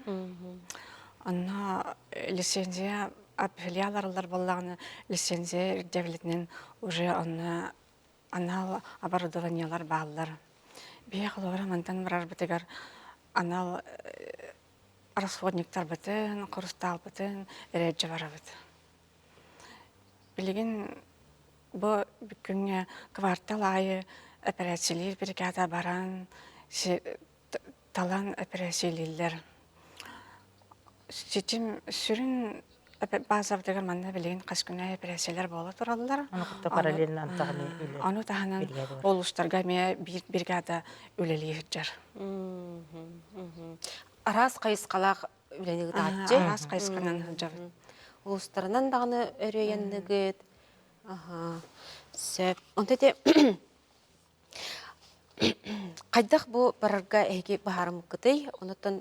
Анна лицензия ап филиал арылар боллағаны лицензия девлетінен уже анал оборудованиялар бағылар. Бия қылуыра мантан барар бітігер анал расходниктар бітін, құрыстал бітін, әрәджі бара біт. Білеген bu bugün kvartal ayı operasyonel brigada baran talan operasyoneller. Seçim sürün bazı avdagar manna bilen kaç güne operasyonlar bola turallar. Onu da paralelin antağını öyle. Onu tahanan olustarga bir brigada üleli hüccar. Aras kayısqalaq üleni dağıtçı. Aras kayısqanan hüccar. Olustarından dağını örüyenligit. Aha. Сөп. Онда те қайдақ бұ барарға әйге бағарым күтей, онытын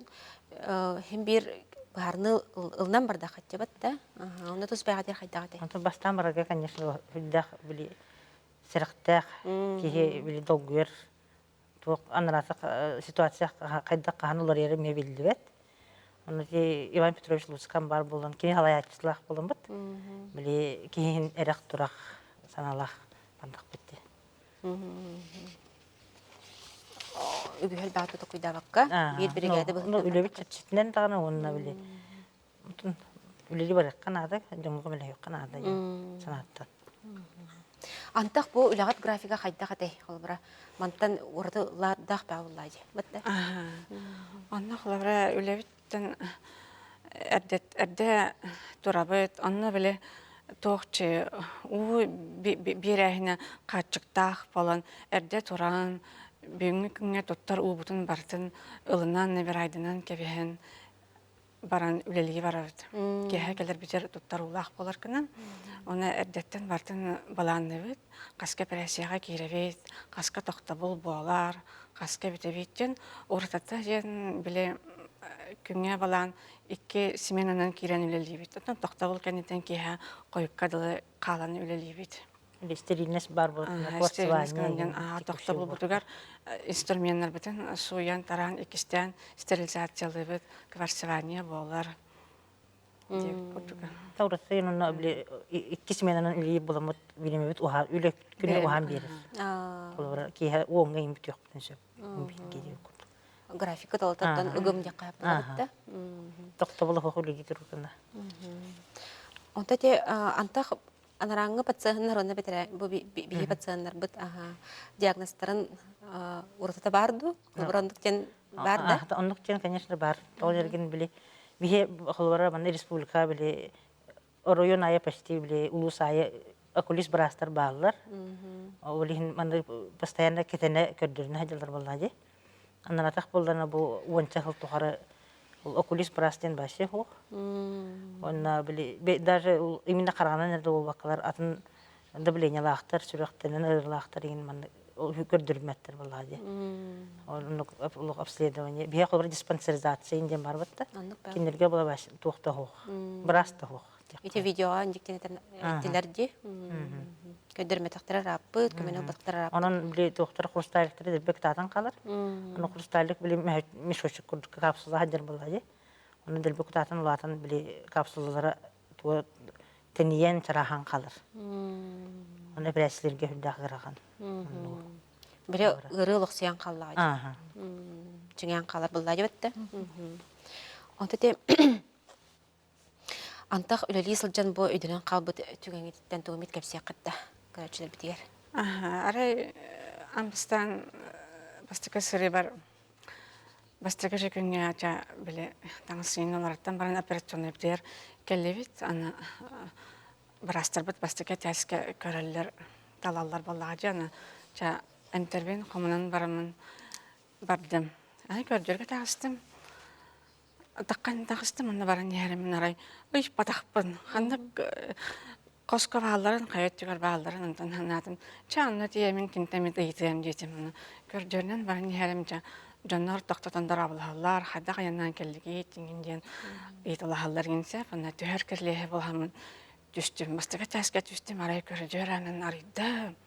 хем бір бағарыны ылнан барда қатты бәтті. Онда тұз бәғадер қайдаға те. Онда бастан барарға, конечно, хүлдақ білі сіріқтақ, кейі білі долгүйер, анарасы ситуация қайдақ қаған олар ері ме білді бәт. Оны те Иван Петрович Луцкан бар болын, кені халаятшылақ болын бұд. Білі кейін әрақ тұрақ саналақ бандық бітті. Үгіхел бағыты тұқыйда баққа, бір бригады бұлды. Үлі біт чәтчетінен дағына онына білі. Үлелі барық қанады, жоңғы білі қанады санаттан. Антақ бұл үлағат графика қайдақ әтей қолыбыра. Мантан орды ладақ бәуыллайды. Бітті? Анна қолыбыра үлі біттен әрде тұрабыт, анна білі тоқчы, у бір әйіне қатшықтақ болан, әрде тұран, бүгінгі күнге тұттар ұбытын бартын, ылынан нәбір айдынан кәбіген баран үлелігі барабыд. Кеге келер бітер тұттар ұлақ болар күнін. Оны әрдеттен бартын баланны бід, қасқа пәрәсияға кейребейд, қасқа тоқта бұл болар, қасқа бітебейден, ұртатта жен біле күнге балан икки сменанан кирен үлелейбит. Оттан тоқта бұл кәнеттен кейе қойыққадылы қаланы үлелейбит. Стерильность бар бұл. Стерильность кәнеттен тоқта бұл бұтығар инструменттер бітін суян таран икістен стерилизациялы бит, кварцевания болар. Таурасы енуна икки сменанан үлелейб боламыд білемебет үлі күнне оған берір. Кейе оңға ембіт жоқ бүтін сөп. Графика толтаттан үгім де қайыптылығытты. Тоқта болы хоқылы кетір ұтында. Онта те антақ анараңы пациентнар оны бітірі, бейі пациенттар бұд диагностарын ұртата барды? Ондықтен бар да? Ондықтен, конечно, бар. Ол жерген біле, бейі құлбара баны республика біле, район айы почти біле, улус айы окулист брастар бағылар. Олығын маны постоянно кетені көрдіріне хәділдер болады. Анатах болдана бу уанча хыл тухары окулист брастен башы хо. Онна били даже именно карагана нерде ол бакалар атын давление лахтар сүрөктенен ырлахтар ин ман көрдүрмөттөр болады. Оны улук обследование бия кылбыр диспансеризация инден бар батта. Кинерге була баш тухта хо. Браста хо. Эти видео индиктенетер тилерди. Көдөрмө тактара раппыт, көмөнө бактара раппыт. Анан били доктор хрусталиктер дебек татан калар. Аны хрусталик били мешочук курдук капсула хадер болады. Аны дебек татан улатан били капсулалары тениен чарахан калар. Оны пресслерге хүлдәк гырахан. Бире ыры лохсыян қаллаға. Аха. Жыңян қалар бұлла жебетті. Онты те антақ үлелі сылжан бұ өйдінен қалбыт түгеңеттен туғымет кәпсия қытта. Көрәтшілер бітігер. Арай амбыстан бастыка сыры бар. Бастыка жекүнге ача біле таңсыйын олараттан баран операционный бітер келі бит. Аны барастар бұт бастыка тәске көрәлілер талалар болаға жаны. Интервен қомынан барамын бардым. Көрдерге тағыстым. Таққан тағыстым, оны баран ерімін арай. Үш батақпын. Қандық қосқа бағаларын, қайөттігер бағаларын ұнтан ханатым. Чағынна тиемін кентемет ұйтығым жетім. Көрдерінен баран ерім жоннар тоқтатандар абылғалар, қайда қаяннан келдігі еттіңінден ұйтылағалар кенсе, бұнна түйер кірлеге болғамын түстім. Бастыға тәске түстім, арай көрдер әнін арайдым.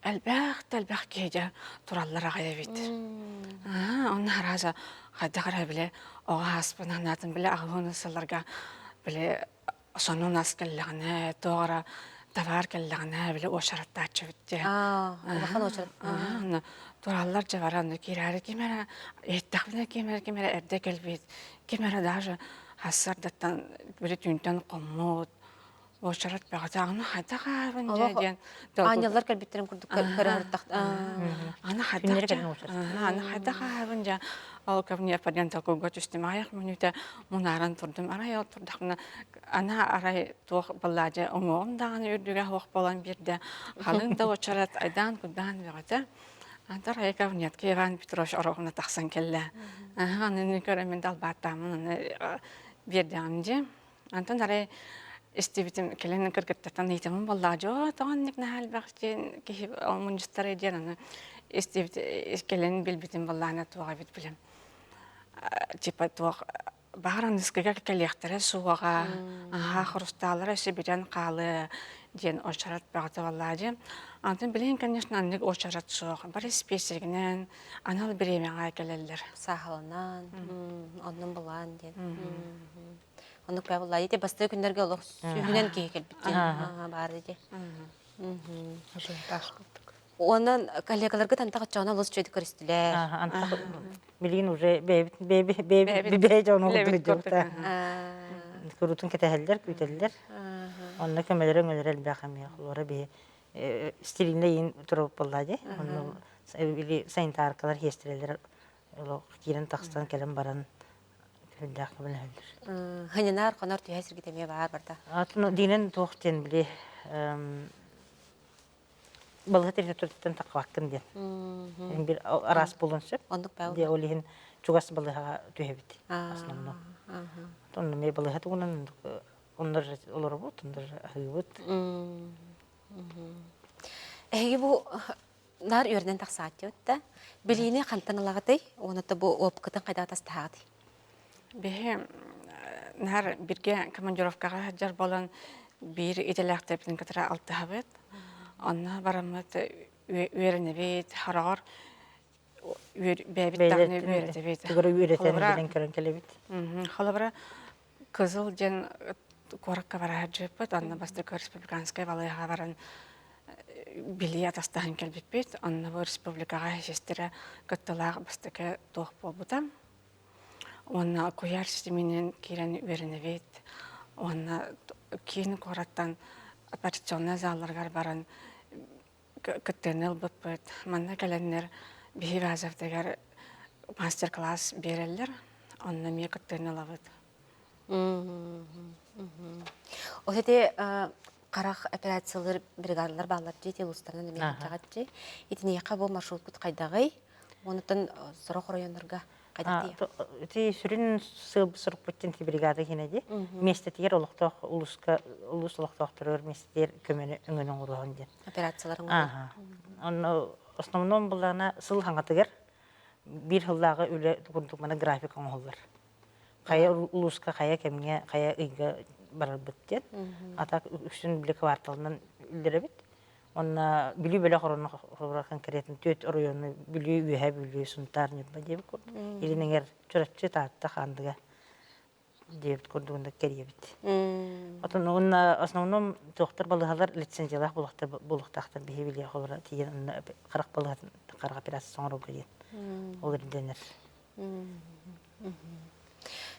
Әлбәқ кейде тураллар ағая бит. Оны араза қайда қарай біле, оға аспын анатын біле ағылуын ұсыларға біле сонун ас кәлләғіне, тоғыра тавар кәлләғіне біле ошаратта атшы бітте. Олақан ошарат. Тураллар жавара, кейрәрі кемері, еттақбіне кемері әрде кәлбейд. Кемері даже хасардаттан біле түнтен қоммуд. Ошарат бағытағыны қайда қабын жәден. Анялар кәлбеттерін күрдік көрі Аны қайда қабын жа. Ол көбіне пәден тәлкөгі түстім аяқ мүніте мұнаран тұрдым. Арай ол тұрдақына. Ана арай тоқ бұлладе оңуғым дағаны үрдіге оқ болан берді. Қалың да ошарат айдан күддан бағыты. Антар ай көбінетке Иван Петрович орағына тақсан келі. Аны көрімен дал баттамын берді анды. Антон арай истибитим келен кыргыттан итемин болла жо тоонник нахал бакчен кихи мунжустар эден аны истибит келен билбитим боллана туга бит билем типа туг багаран искеге келехтере суга хрусталар эсебитен калы ден очарат багыты боллади антын билен конечно анник очарат суга бар спесигинен анал биремега келелер сахалынан оннун булан ден Onu paylaşıyor. İşte bastığı günler geldi. Sürünen keykel bitti. Bari de. Onun kollegalarga tanıdık çoğuna lütfen çocuk kristiler. Antak bilin уже bebe çoğuna oturuyor. Kurutun keteheller, küteller. Onun kemerlerin öyle bakmıyor. Orada bir stilinle yine durup bolladı. Onun bili sayın tarikalar hestireler. O kiren takstan kelem baran. Hanyar konar tüyesir gitmeye var barda. Atın dinen tohten bile balığı tercihten takvakkın diye. Bir aras bulunsa. Onduk bağı. Diye olihin çugas balığa tüyebiti. Aslında. Onun me balığı tuğunan onlar olur bu, onlar hıvut. Bu nar yörden taksatıyor da. Bilini kantan alağıtay. Onu da bu opkıtan kayda tastağıtay. Бе нар бирге командировкага жар болан бир иделектеп кытра алты хабет. Анна барамат үйренебет, харагар бебиттагы үйренебет. Тугары үйретен билен көрөн келебит. Халабара кызыл жен коракка бара жепет, анна Бастыка республиканская балыга баран билет астахан келбит. Анна бу республикага жестере кыттылаг Бастыка тох болбутам. Онна куяр системенен кирен үйренебет. Онна кейін кораттан операционный залларга баран кыттенел бөппөт. Манна келеннер бихивазовдагар мастер-класс берелер. Онна ме кыттенел абыт. Осете қарақ операциялар бригадалар бағалар жете ұлыстарынан емен жағатчы. Етінеяқа бұл маршрут бұт қайдағай. Онытын сұрақ районларға Ти сүрін сұрық бұттен ти бригада кенеде. Местетер олықтақ, улус олықтақ тұрыр, местетер көмені үңінің ұрығын ден. Операцияларын ұрығы. Оны основном бұлағына сыл хаңатығыр. Bir hıldağı öyle kurdukmana grafik oğullar. Kaya uluska, kaya kemine, kaya ıyga barar bitten. Atak üstün bile kvartalından ildire bit. Ona bili böyle korona bırakan kreatin tüt oruyonu bili üye bili suntar ne diye kurdu. İlinin çörekçe tahta kandıga diye kurduğunda keriye bit. Отон онна основном доктор балыгалар лицензиялах булуктактар бихи биле холора тиен карак балыгат карак операция соңру келген. Олар денер.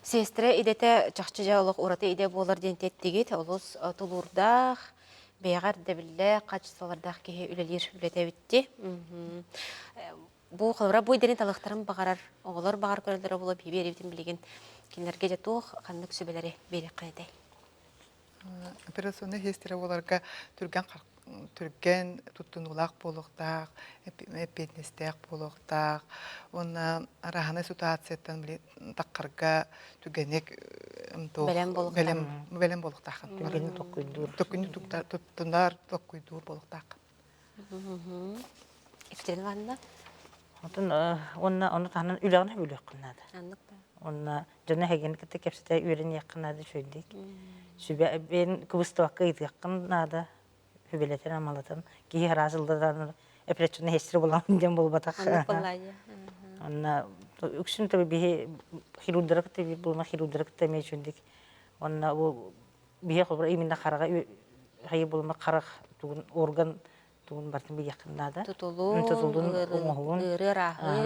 Сестре идете чакчы жаулык ураты иде болар дентеттигит олус тулурдах бегар дебилле качестволардах ки үлелер үлете битти. Бу холора бу идени талыктарын багарар оголор багар көрөлөр болуп биберибитин билген кинерге жатух ханнык сүбелери берек кайдай. Операционный хестере оларға түрген туттунулақ болуқтақ, эпетнестек болуқтақ, оны араханы ситуацияттан таққарға түгенек бәлем болуқтақ. Түгені тұттунар тоққойдур болуқтақ. Екатерина Ивановна? Оны тағынан үліғіне бөлік қынады. Оны жана хеген кітті кепсіте үйрен яқынады шөлдік. Ben kıvıstı gitken nada hübeleten amalatan ki harazıldan operasyonu hesri bulamıyorum bulbatak. Ona uksun tabi bir hirudrak tabi bulma hirudrak tabi mecundik. Ona bu bir kobra iminda karaga hayır bulma karak tuğun organ tuğun bartın bir yakın nada. Tutulun umuhun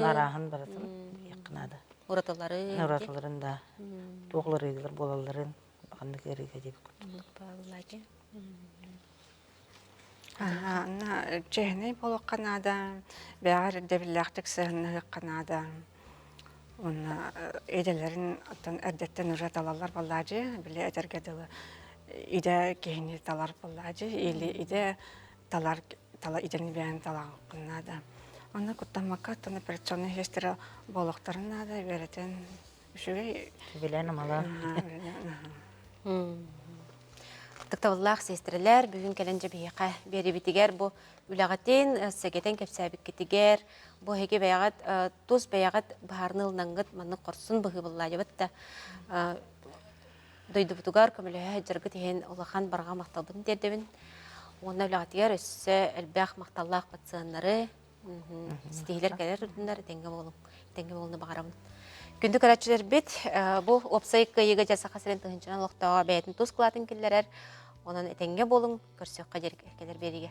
arahan bartın yakın nada. Oratalarında tuğları bolaların Anlık eriga deyip Anlık bağlıladı. Cehne bolu Kanada, beğer debilaktık sığınlığı Kanada. Onun edelerin erdetten üret alallar balladı, bile edergedalı. İde gehini talar balladı, ide talar ideni beğen talar Kanada. Onu kutlamakka, onu personu hestira boluktarın nada vereten. Bilen amala. Тактаваллах сестрелер бүгүн келенже бийка берибитигер бу үлагатын сегетен кепсәбик китигер бу хеге баягат туз баягат баарныл нангыт манны корсун быгы буллайбытта дойдубутугар көмөлө жыргы тиен улахан барга макталбын дедебин онна үлагатыгер өссө элбах макталлах пациенттары стейлер келер үдүнөр теңге болуну багарабын. Күндү көрәтчілер бит, бұл опсайыққа егі жаса қасырын тұхынчынан лоқтауға бәйтін тұз қылатын келдерер, онын әтенге болың, көрсеққа келер беріге.